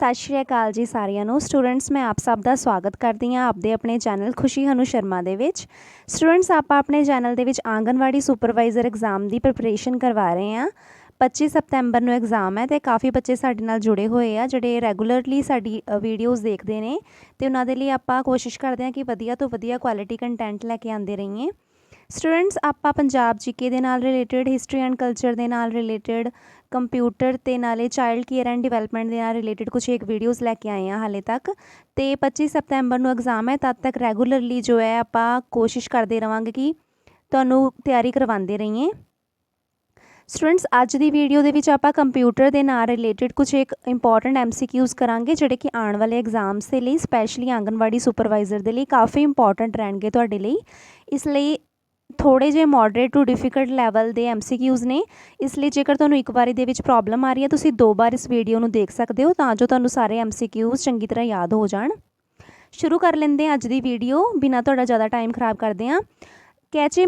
सत श्री अकाल जी सारिਆਂ ਨੂੰ स्टूडेंट्स मैं आप सब का स्वागत करती हाँ आपके अपने चैनल खुशी हनु शर्मा दे विच। स्टूडेंट्स आप अपने चैनल दे विच आंगनवाड़ी सुपरवाइज़र एग्जाम की प्रिपरेशन करवा रहे हैं। 25 सप्तैंबर को एग्जाम है तो काफ़ी बच्चे साडे नाल जुड़े हुए आ जिहड़े रैगूलरली साडी वीडियोज़ देखते हैं तो उन्होंने लिए आप कोशिश करते हैं कि वधिया तो वधिया क्वालिटी कंटेंट लैके आते रहिए। स्टूडेंट्स आप पंजाब जीके दे नाल रिलेटेड हिस्टरी एंड कल्चर दे नाल रिलेटेड कंप्यूटर ते नाले चाइल्ड केयर एंड डिवेलपमेंट दे नाल रिलेटेड कुछ एक वीडियोज़ लैके आए हैं हाले तक। तो 25 सप्तैंबर को एग्जाम है तद तक रैगूलरली जो है आप कोशिश करते रहांगे कि तुहानूं तैयारी करवाते रहिए। स्टूडेंट्स अज की वीडियो दे विच आपां कंप्यूटर दे नाल रिलेटेड कुछ एक इंपॉर्टेंट MCQs करांगे जिहड़े कि आने वाले एग्जाम्स के लिए स्पैशली आंगनवाड़ी सुपरवाइज़र के लिए काफ़ी इंपॉर्टेंट रहणगे तुहाडे लई। इसलिए थोड़े जे मॉडरेट टू डिफिकल्ट लैवल के MCQs ने, इसलिए जेकर तुहानूं एक बारी दे विच प्रॉब्लम आ रही है तुसीं 2 बार इस वीडियो नूं देख सकते हो तां जो तुहानूं सारे MCQs चंगी तरह याद हो जाण। शुरू कर लेंदे अज दी वीडियो बिना तुहाडा ज़्यादा टाइम खराब करदे हां। कैचे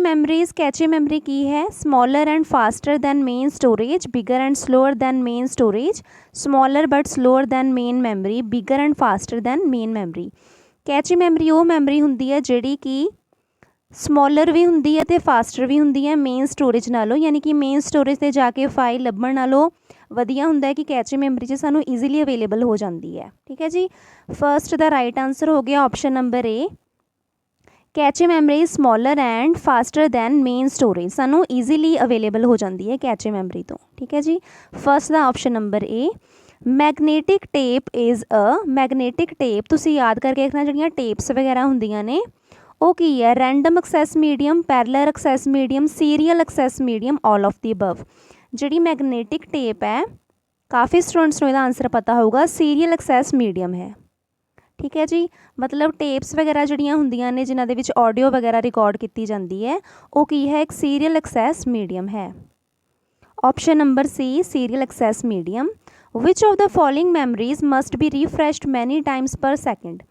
मेमरी की है? Smaller and faster than main storage, bigger and slower then main storage, smaller but slower then main memory, bigger and faster than main memory. Cache memory वो मैमरी हुंदी है जिहड़ी कि स्मॉलर भी हुंदी है तो फास्टर भी हुंदी है मेन स्टोरेज नालों, यानी कि मेन स्टोरेज से जाके फाइल लभण नालों वधिया हुंदा है कि कैचे मैमरी च सानू ईजीली अवेलेबल हो जाती है। ठीक है जी, फर्स्ट दा राइट आंसर हो गया option number A. Cache memory smaller and faster than main storage, सानू ईजीली अवेलेबल हो जाती है कैचे मैमरी तो। ठीक है जी, फर्स्ट दा option number A. Magnetic tape is magnetic tape तुसीं याद करके रखना जिहड़ियां टेप्स वगैरह हुंदियां ने वो की है? Random access medium, parallel access medium, serial access medium, all of the above. जिहड़ी मैगनेटिक टेप है काफ़ी स्टूडेंट्स को इसका आंसर पता होगा, सीरियल एक्सैस मीडियम है। ठीक है जी, मतलब टेप्स वगैरह जड़ियाँ हुंदियां ने जिन्हां दे विच ऑडियो वगैरह रिकॉर्ड की जाती है वो की है? एक सीरियल एक्सैस मीडियम है। Option number C, serial access medium. Which of the following memories must be refreshed many times per second?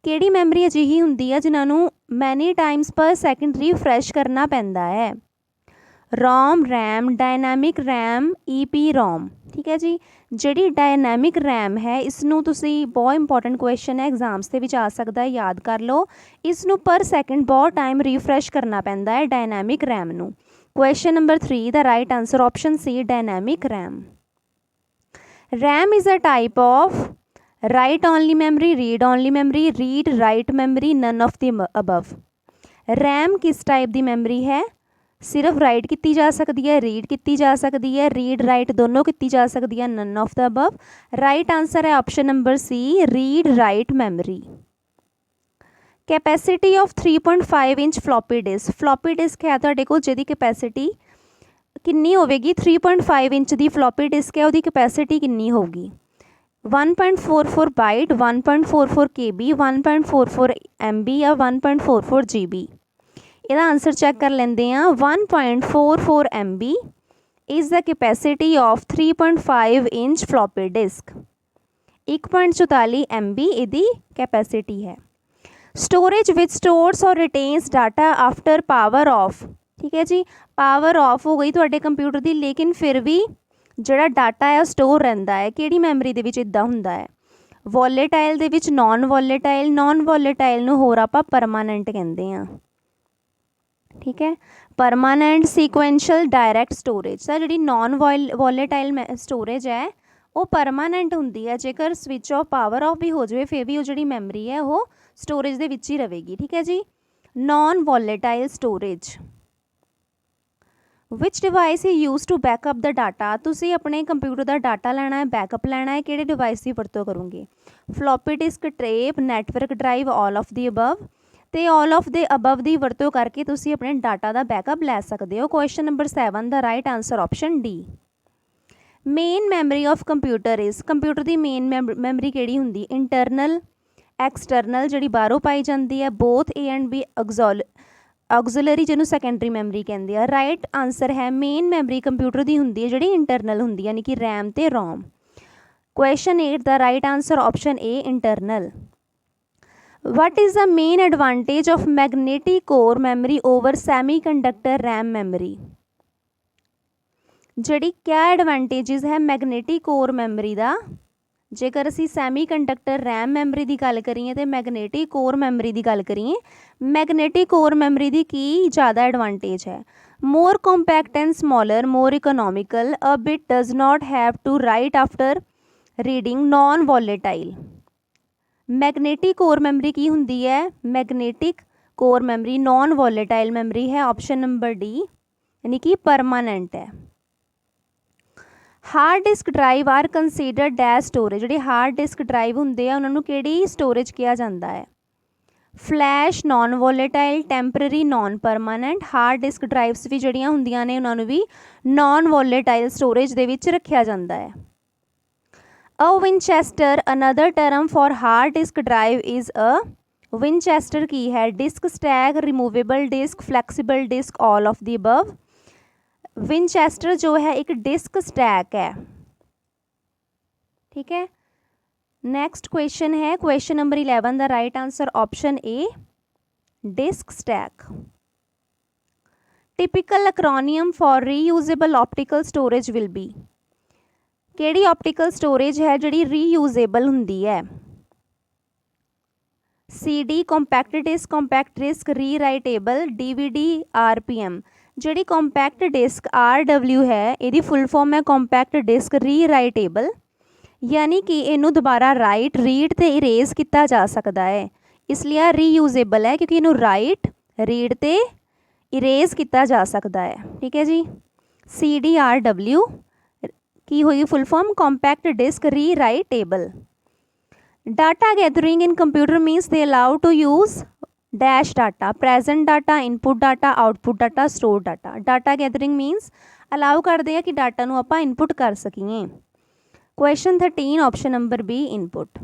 किहड़ी मैमरी अजिही हुंदी है जिन्होंने many times per second refresh करना पैंदा है? ROM, RAM, dynamic RAM, EP ROM. ठीक है जी, जिहड़ी डायनैमिक रैम है इसनूं तुसीं बहुत इंपॉर्टेंट क्वेश्चन है एग्जाम्स के विच आ सकता है, याद कर लो। इसनूं पर सैकेंड बहुत टाइम रिफ्रैश करना पैंदा है डायनैमिक रैम नूं। Question number 3 the right answer option C, dynamic RAM. RAM is a type of write only memory, read only memory, read write memory, none of the above. RAM किस type की memory है? सिर्फ right की जा सकती है, read की जा सकती है, रीड राइट दोनों की जा सकती है, none of the above. Right answer है option number C, read write memory. Capacity of 3.5 inch floppy disk, floppy disk है तुहाडे कोल जिहदी कैपेसिटी कितनी होगी? 3.5 इंच की फ्लॉपी डिस्क है, उसकी कैपेसिटी कितनी होगी? 1.44 बाइट, 1.44 KB, 1.44 MB या 1.44 GB? इसका आंसर चेक कर लेंदे हैं। 1.44 MB is the capacity of 3.5 inch floppy disc. 1.44 MB इसकी कैपेसिटी है। स्टोरेज विच स्टोर्स और retains data after power of. ठीक है जी, पावर ऑफ हो गई तुहाडे कंप्यूटर की, लेकिन फिर भी जिहड़ा डाटा है स्टोर रहिंदा है किहड़ी मैमरी दे विच? इदां हुंदा है वॉलेटाइल दे विच, नॉन वॉलेटाइल, नॉन वॉलेटाइल नूं होर आपां परमानेंट कहंदे आ। ठीक है, permanent, sequential, direct storage. Sir जी नॉन वॉलेटाइल स्टोरेज है वो परमानेंट हुंदी है, जेकर स्विच ऑफ पावर ऑफ भी हो जाए फिर भी वो जी मैमरी है वो स्टोरेज दे विच ही रहेगी। ठीक है जी, non volatile storage. Which device he use to backup the data? तुसी अपने कंप्यूटर का डाटा लेना है, बैकअप लेना है, किहड़े डिवाइस की वरतों करोगे? Floppy disk, tape, network drive, all of the above. तो ऑल ऑफ द अबव की वरतों करके तुसी अपने डाटा का बैकअप लै सकते हो। Question number 7 the right answer option D. Main memory of computer is, computer की मेन मैमरी किहड़ी हुंदी? इंटरनल, एक्सटर्नल जिहड़ी बाहरों पाई जाती है, both A and B, auxiliary जिन्होंने सैकेंडरी मैमरी कहते हैं। राइट आंसर है मेन मैमरी कंप्यूटर की हुंदी है जिहड़ी इंटरनल हुंदी है, यानी कि रैम ते ROM. Question 8 the right answer option A, internal. What is the main advantage of magnetic core memory over semiconductor RAM memory? जिहड़ी क्या एडवांटेजिस है मैगनेटिक कोर मैमरी का जेकर असी सैमी कंडक्टर रैम मैमरी की गल करिए तो मैगनेटिक कोर मैमरी की गल करिए, मैगनेटिक कोर मैमरी की की ज़्यादा एडवांटेज है? More compact and smaller, more economical, a bit does not have to write after reading, non volatile. Magnetic core memory की होंदी है? Magnetic core memory non volatile memory है, ऑप्शन नंबर डी, यानी कि परमानेंट है। Hard disk drive are considered dash storage, जिहड़ी hard disk drive होंदे आ उन्हां नूं किहड़ी स्टोरेज किया जाता है? Flash, non volatile, temporary, non permanent. Hard disk drives भी जिहड़ियां हुंदियां ने उन्हां नूं भी नॉन वॉलेटाइल स्टोरेज दे विच रखिया जाता है। A Winchester, another term for hard disk drive is a Winchester की है? Disk stack, removable disk, flexible disk, all of the above. Winchester जो है एक डिस्क स्टैक है, ठीक है। नेक्स्ट क्वेश्चन है question number 11, the right answer option A, disk stack. Typical acronym for reusable optical storage will be, केड़ी optical storage है जिहड़ी रीयूजेबल हुंदी है? CD, कॉम्पैक्ट डिस्क, री राइटेबल, DVD, RPM। जिहड़ी कॉम्पैक्ट डिस्क RW है, इहदी full form है compact disc री राइटेबल, यानी कि इनू दोबारा राइट, रीड तो इरेज किया जा सकता है, इसलिए रीयूजेबल है क्योंकि इनू राइट, रीड तो इरेज किया जा सकता है, ठीक है जी। CDRW की हुई full form compact disc rewritable. Data gathering in computer means the allow to use dash data, present data, input data, output data, store data. Data gathering means allow करते हैं कि डाटा नूं आपां input कर सकीए। Question 13 option number B, input.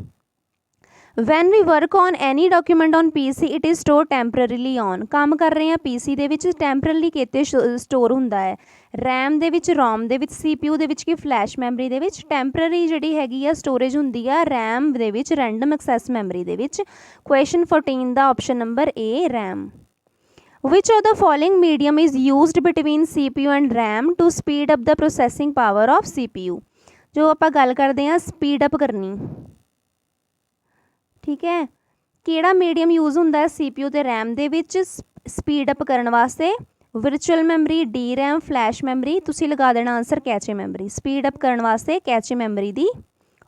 When we work on any document on PC it is store temporarily on, काम कर रहे हैं PC दे विच टैंपरली किते स्टोर हुंदा है? रैम दे विच, रोम दे विच, CPU दे विच कि फ्लैश मैमरी दे विच? टैंपररी जिहड़ी हैगी आ स्टोरेज हुंदी आ रैम दे विच, रैंडम एक्सैस मैमरी दे विच। क्वेश्चन 14 दा option number A, RAM. Which of the following medium is used between CPU and RAM to speed up the processing power of CPU? जो आपां गल करते हैं स्पीड अप करनी, ठीक है, किहड़ा मीडियम यूज़ हुंदा है CPU ते रैम दे विच स्पीड अप करन वास्ते? Virtual memory, DRAM, flash memory, तुसीं लगा देना answer cache memory. Speed up करन वास्ते कैचे मैमरी दी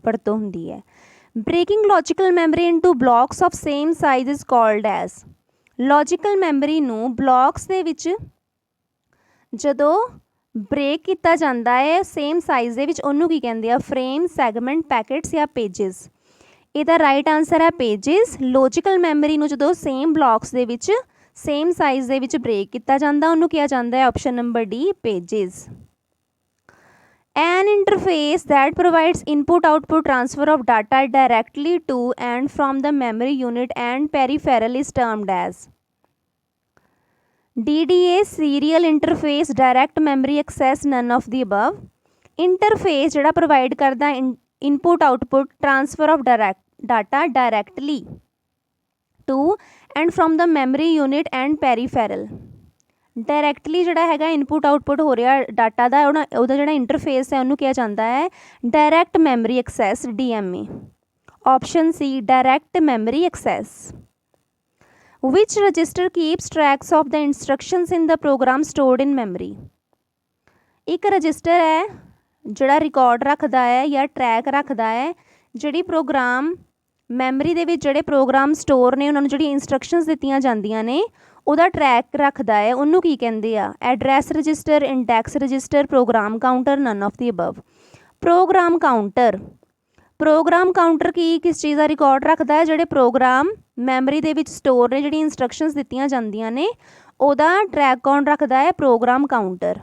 वरतों हुंदी है। Breaking logical memory into blocks of same size is called as, logical memory नूं ब्लॉक्स दे विच जदों ब्रेक किया जाता है सेम साइज दे विच उहनूं की कहंदे आ? फ्रेम, सैगमेंट, पैकेट्स या पेजिस? ਇਹਦਾ राइट आंसर है पेजिस। लॉजिकल मैमरी ਨੂੰ ਜਦੋਂ सेम ब्लॉक्स ਦੇ ਵਿੱਚ सेम साइज़ ਦੇ ਵਿੱਚ ब्रेक ਕੀਤਾ ਜਾਂਦਾ ਉਹਨੂੰ ਕਿਹਾ ਜਾਂਦਾ ਹੈ option number D, pages. An interface that provides input output transfer of data directly to and from the memory unit and peripheral is termed as? DDA, serial interface, direct memory access, none of the above। Interface जिहड़ा provide करदा input output transfer of data directly to and from the memory unit and peripheral. Directly जिहड़ा हैगा input output हो रहा data का उहदा जिहड़ा interface है उन्होंने किया जाता है direct memory access, DMA। Option C, direct memory access. Which register keeps tracks of the instructions in the program stored in memory? एक रजिस्टर है जिहड़ा रिकॉर्ड रखता है या ट्रैक रखता है जिहड़ी प्रोग्राम मैमरी दे विच जिहड़े प्रोग्राम स्टोर ने उन्होंने जिहड़ी इंस्ट्रक्शंस दित्तियां जांदियां ने उहदा ट्रैक रखता है, उन्होंने की कहंदे आ? Address register, index register, program counter, none of the above. Program counter, program counter की किस चीज़ का रिकॉर्ड रखता है? जिहड़े प्रोग्राम मैमरी दे विच स्टोर ने जिहड़ी इंस्ट्रक्शंस दित्तियां जांदियां ने उहदा ट्रैक कौन रखता है? Program counter.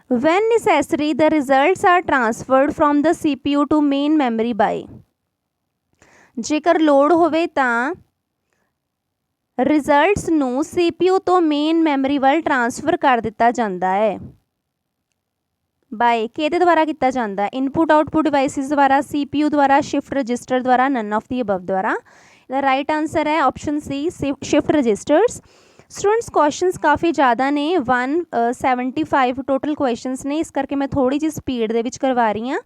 When necessary, the results are transferred from the CPU to main memory by, जेकर लोड होवे तां रिजल्ट्स नूं CPU तो मेन मैमरी वाल ट्रांसफर कर दिता जाता है। बाय किहदे द्वारा किया जाता है? इनपुट आउटपुट डिवाइसिस द्वारा, CPU द्वारा, शिफ्ट रजिस्टर द्वारा, नन ऑफ द अबव द्वारा। द राइट आंसर है option C, shift registers. Students questions काफ़ी ज़्यादा ने, 175 टोटल क्वेश्चंस ने, इस करके मैं थोड़ी जी स्पीड दे विच करवा रही हाँ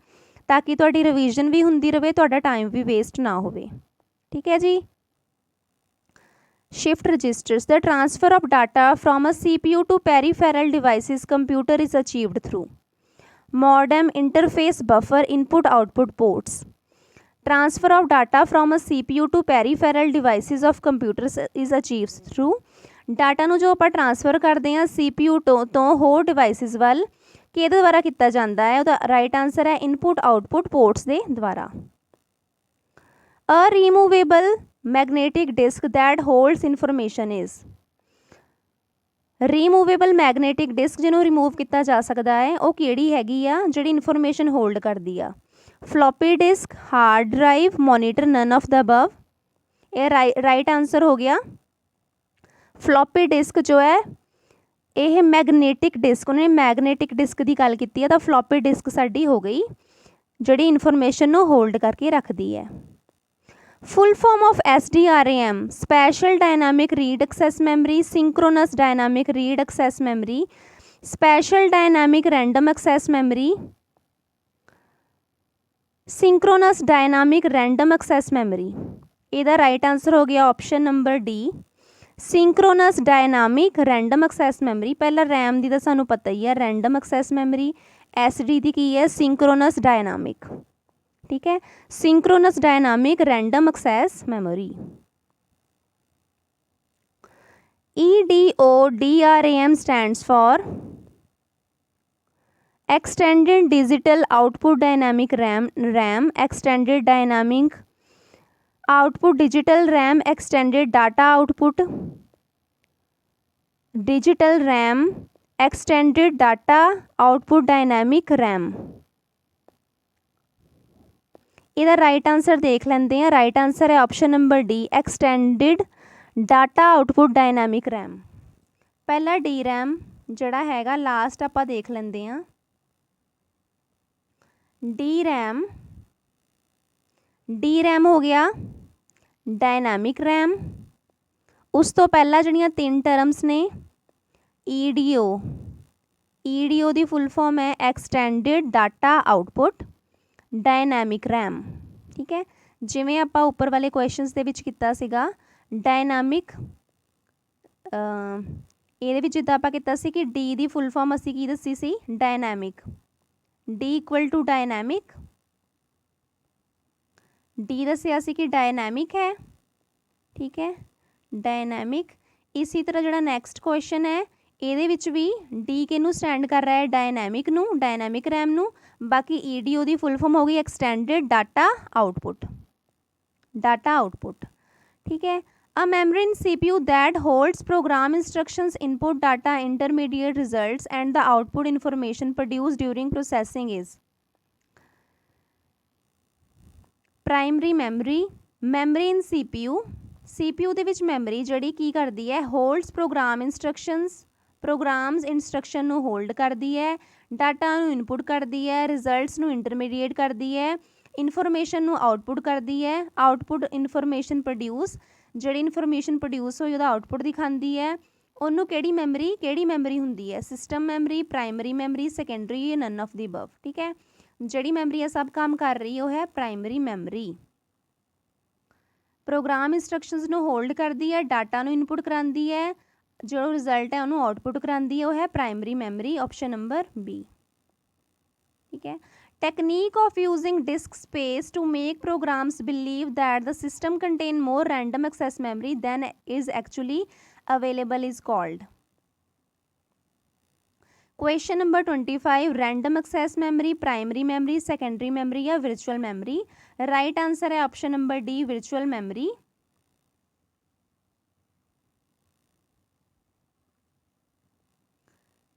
ताकि तुहाडी रिवीजन भी हुंदी रहे, तुहाडा टाइम भी वेस्ट ना होवे। ठीक है जी। Shift registers, the transfer of data from a CPU to peripheral devices computer is achieved through modem, interface, buffer, input output ports. Transfer of data from a CPU to peripheral devices of computers is achieved through data ਨੂੰ जो ਆਪਾਂ transfer करते हैं CPU तो होर devices ਵੱਲ ਕਿਹਦੇ ਦੁਆਰਾ ਕੀਤਾ ਜਾਂਦਾ ਹੈ? ਉਹਦਾ ਰਾਈਟ ਆਨਸਰ ਹੈ ਇਨਪੁਟ ਆਊਟਪੁੱਟ ਪੋਰਟਸ ਦੇ ਦੁਆਰਾ। A removable magnetic disk that holds information is, removable magnetic disk ਜਿਹਨੂੰ ਰਿਮੂਵ ਕੀਤਾ ਜਾ ਸਕਦਾ ਹੈ ਉਹ ਕਿਹੜੀ ਹੈਗੀ ਆ ਜਿਹੜੀ ਇਨਫੋਰਮੇਸ਼ਨ ਹੋਲਡ ਕਰਦੀ ਆ? Floppy disk, hard drive, monitor, none of the above. ਇਹ ਰਾਈਟ ਆਨਸਰ ਹੋ ਗਿਆ। ਫਲੋਪੀ ਡਿਸਕ ਜੋ ਹੈ ਇਹ ਮੈਗਨੇਟਿਕ ਡਿਸਕ, ਉਹਨੇ ਮੈਗਨੇਟਿਕ ਡਿਸਕ ਦੀ ਗੱਲ ਕੀਤੀ ਹੈ ਤਾਂ ਫਲੋਪੀ ਡਿਸਕ ਸਾਡੀ ਹੋ ਗਈ ਜਿਹੜੀ ਇਨਫੋਰਮੇਸ਼ਨ ਨੂੰ ਹੋਲਡ ਕਰਕੇ ਰੱਖਦੀ ਹੈ। Full form of SDRAM, special dynamic read access memory, synchronous dynamic read access memory, special dynamic random access memory, synchronous dynamic random access memory. ਇਹਦਾ ਰਾਈਟ ਆਨਸਰ ਹੋ ਗਿਆ option number D, synchronous dynamic random access memory. पहला RAM ਦੀ ਤਾਂ ਸਾਨੂੰ ਪਤਾ ਹੀ ਹੈ, रैंडम एक्सेस मेमोरी। SD ਦੀ ਕੀ ਹੈ? Synchronous dynamic. ठीक है, synchronous dynamic random access memory. EDODRAM stands for extended digital output dynamic RAM, extended dynamic output digital RAM, extended data output digital RAM, extended data output dynamic RAM। ਇਹਦਾ right answer ਦੇਖ ਲੈਂਦੇ ਹਾਂ। Right answer ਹੈ option number D, extended data output dynamic RAM. ਪਹਿਲਾ D RAM ਜਿਹੜਾ ਹੈਗਾ last ਆਪਾਂ ਦੇਖ ਲੈਂਦੇ ਹਾਂ। ਡੀ ਰੈਮ ਹੋ ਗਿਆ ਡਾਇਨਾਮਿਕ ਰੈਮ। ਉਸ ਤੋਂ ਪਹਿਲਾਂ ਜਿਹੜੀਆਂ ਤਿੰਨ ਟਰਮਸ ਨੇ ਈਡੀਓ ਦੀ ਫੁੱਲ ਫਾਰਮ ਹੈ ਐਕਸਟੈਂਡਿਡ ਡਾਟਾ ਆਊਟਪੁੱਟ डायनामिक रैम। ठीक है, जिमें आप उपर वाले क्वेश्चनस दे विच कीता सीगा डायनामिक, ये जिद्दां आपां कीता सी कि डी दी फुल फॉर्म असीं की दसी सी? Dynamic. D equal to dynamic, D दसिया सी कि डायनामिक है। ठीक है, डायनामिक। इसी तरह जिहड़ा नैक्सट क्वेश्चन है ਇਹਦੇ ਵਿੱਚ ਵੀ ਡੀ ਕਿਹਨੂੰ ਸਟੈਂਡ ਕਰ ਰਿਹਾ ਹੈ? ਡਾਇਨਾਮਿਕ ਨੂੰ, ਡਾਇਨਾਮਿਕ ਰੈਮ ਨੂੰ। ਬਾਕੀ ਈਡੀਓ ਦੀ ਫੁੱਲ ਫਾਰਮ ਹੋ ਗਈ ਐਕਸਟੈਂਡਡ ਡਾਟਾ ਆਊਟਪੁੱਟ। ਠੀਕ ਹੈ। A memory in CPU that holds program instructions, input data, intermediate results and the output information produced during processing is primary memory। memory in CPU ਦੇ ਵਿੱਚ memory ਜਿਹੜੀ ਕੀ ਕਰਦੀ ਹੈ? Holds program instructions, programs instruction ਨੂੰ hold ਕਰਦੀ ਹੈ, data ਨੂੰ ਇਨਪੁਟ ਕਰਦੀ ਹੈ, ਰਿਜ਼ਲਟਸ ਨੂੰ ਇੰਟਰਮੀਡੀਏਟ ਕਰਦੀ ਹੈ, ਇਨਫੋਰਮੇਸ਼ਨ ਨੂੰ ਆਊਟਪੁੱਟ ਕਰਦੀ ਹੈ, ਆਊਟਪੁੱਟ ਇਨਫੋਰਮੇਸ਼ਨ ਪ੍ਰੋਡਿਊਸ, ਜਿਹੜੀ ਇਨਫੋਰਮੇਸ਼ਨ ਪ੍ਰੋਡਿਊਸ ਹੋਈ ਉਹਦਾ ਆਊਟਪੁੱਟ ਦਿਖਾਉਂਦੀ ਹੈ। ਉਹਨੂੰ ਕਿਹੜੀ ਮੈਮਰੀ ਹੁੰਦੀ ਹੈ? System memory, primary memory, secondary, nun of the above. ਠੀਕ ਹੈ, ਜਿਹੜੀ ਮੈਮਰੀ ਇਹ ਸਭ ਕੰਮ ਕਰ ਰਹੀ ਉਹ ਹੈ ਪ੍ਰਾਇਮਰੀ ਮੈਮਰੀ। ਪ੍ਰੋਗਰਾਮ ਇੰਸਟਰਕਸ਼ਨਸ ਨੂੰ ਹੋਲਡ ਕਰਦੀ ਹੈ, ਡਾਟਾ ਨੂੰ ਇਨਪੁਟ ਕਰਾਉਂਦੀ ਹੈ, जो रिजल्ट है उन्होंने आउटपुट कराती है वो है primary memory, option number B. ठीक है, technique of using disk space to make programs believe that the system contain more random access memory than is actually available is called. Question number 25, random access memory, primary memory, secondary memory या virtual memory. Right answer है option number D, virtual memory.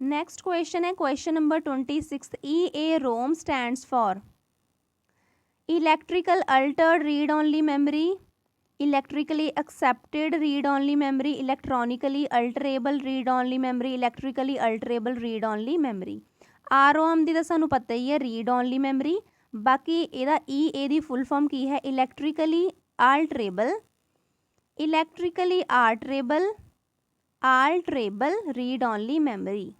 Next question है question number 26, EAROM stands for electrical altered read only memory, electrically accepted read only memory, electronically alterable read only memory, electrically alterable read only memory. ROM दी तां सानूं पता ही है read only memory. बाकी इहदा EA दी full form की है? Electrically alterable read only memory.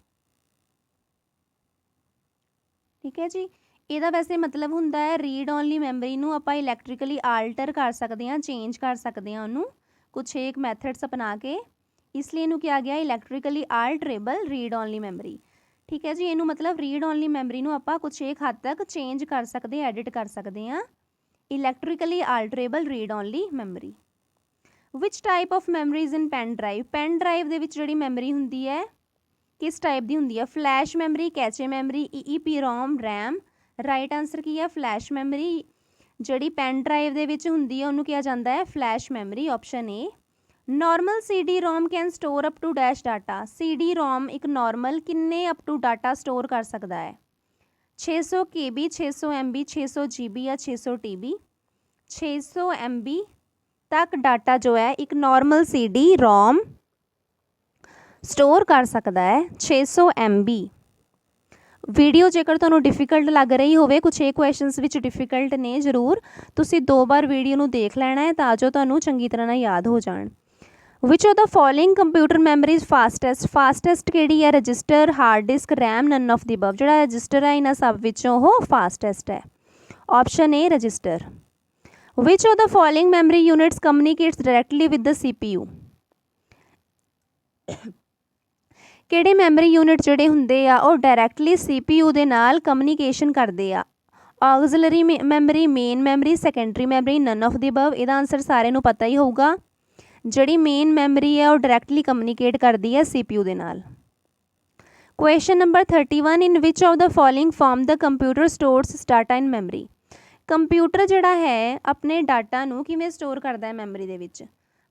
ठीक है जी, ਇਹਦਾ ਵੈਸੇ ਮਤਲਬ ਹੁੰਦਾ ਹੈ ਰੀਡ ਓਨਲੀ ਮੈਮਰੀ ਨੂੰ ਆਪਾਂ ਇਲੈਕਟ੍ਰੀਕਲੀ ਆਲਟਰ ਕਰ ਸਕਦੇ ਹਾਂ, ਚੇਂਜ ਕਰ ਸਕਦੇ ਹਾਂ ਉਹਨੂੰ ਕੁਛ ਇੱਕ ਮੈਥਡਸ ਅਪਣਾ ਕੇ, ਇਸ ਲਈ ਇਹਨੂੰ ਕਿਹਾ ਗਿਆ ਇਲੈਕਟ੍ਰੀਕਲੀ ਆਲਟਰੇਬਲ ਰੀਡ ਓਨਲੀ ਮੈਮਰੀ। ਠੀਕ ਹੈ ਜੀ, ਇਹਨੂੰ ਮਤਲਬ ਰੀਡ ਓਨਲੀ ਮੈਮਰੀ ਨੂੰ ਆਪਾਂ ਕੁਛ ਇੱਕ ਹੱਦ ਤੱਕ ਚੇਂਜ ਕਰ ਸਕਦੇ, ਐਡਿਟ ਕਰ ਸਕਦੇ ਹਾਂ, electrically alterable read only memory. Which type of memories in pen drive, pen drive ਦੇ ਵਿੱਚ ਜਿਹੜੀ ਮੈਮਰੀ ਹੁੰਦੀ ਹੈ ਕਿਸ ਟਾਈਪ ਦੀ ਹੁੰਦੀ ਹੈ? Flash memory, cache memory, EEPROM, RAM. Right answer ਕੀ ਹੈ? Flash memory. ਜਿਹੜੀ ਪੈਨ ਡਰਾਈਵ ਦੇ ਵਿੱਚ ਹੁੰਦੀ ਹੈ ਉਹਨੂੰ ਕਿਹਾ ਜਾਂਦਾ ਹੈ flash memory, option A. Normal CD-ROM can store up to dash data, CD-ROM ਇੱਕ ਨੋਰਮਲ ਕਿੰਨੇ ਅਪ ਟੂ ਡਾਟਾ ਸਟੋਰ ਕਰ ਸਕਦਾ ਹੈ? 600 KB, 600 MB, 600 GB ਜਾਂ 600 TB? 600 MB ਤੱਕ ਡਾਟਾ ਜੋ ਹੈ ਇੱਕ ਨੋਰਮਲ CD-ROM ਸਟੋਰ ਕਰ ਸਕਦਾ ਹੈ, 600 MB। ਵੀਡੀਓ ਜੇਕਰ ਤੁਹਾਨੂੰ ਡਿਫਿਕਲਟ ਲੱਗ ਰਹੀ ਹੋਵੇ, ਕੁਛ ਇਹ ਕੁਐਸਚਨਸ ਵਿੱਚ ਡਿਫਿਕਲਟ ਨੇ, ਜ਼ਰੂਰ ਤੁਸੀਂ 2 ਵਾਰ ਵੀਡੀਓ ਨੂੰ ਦੇਖ ਲੈਣਾ ਹੈ ਤਾਂ ਜੋ ਤੁਹਾਨੂੰ ਚੰਗੀ ਤਰ੍ਹਾਂ ਨਾਲ ਯਾਦ ਹੋ ਜਾਣ। Which of the following computer memory is fastest, fastest ਕਿਹੜੀ ਹੈ? Register, hard disk, RAM, none of the above. ਜਿਹੜਾ ਰਜਿਸਟਰ ਹੈ ਇਹਨਾਂ ਸਭ ਵਿੱਚੋਂ ਉਹ ਫਾਸਟੈਸਟ ਹੈ, option A register. Which of the following memory units communicates directly with the CPU, ਕਿਹੜੇ ਮੈਮਰੀ ਯੂਨਿਟ ਜਿਹੜੇ ਹੁੰਦੇ ਆ ਉਹ ਡਾਇਰੈਕਟਲੀ CPU ਦੇ ਨਾਲ ਕਮਿਊਨੀਕੇਸ਼ਨ ਕਰਦੇ ਆ? Auxiliary memory, main memory, secondary memory, none of the above. ਇਹਦਾ ਆਂਸਰ ਸਾਰਿਆਂ ਨੂੰ ਪਤਾ ਹੀ ਹੋਊਗਾ, ਜਿਹੜੀ ਮੇਨ ਮੈਮਰੀ ਹੈ ਉਹ ਡਾਇਰੈਕਟਲੀ ਕਮਿਊਨੀਕੇਟ ਕਰਦੀ ਹੈ CPU ਦੇ ਨਾਲ। Question number 31, in which of the following form the computer stores data in memory. Computer ਜਿਹੜਾ ਹੈ ਆਪਣੇ ਡਾਟਾ ਨੂੰ ਕਿਵੇਂ ਸਟੋਰ ਕਰਦਾ ਹੈ ਮੈਮਰੀ ਦੇ ਵਿੱਚ?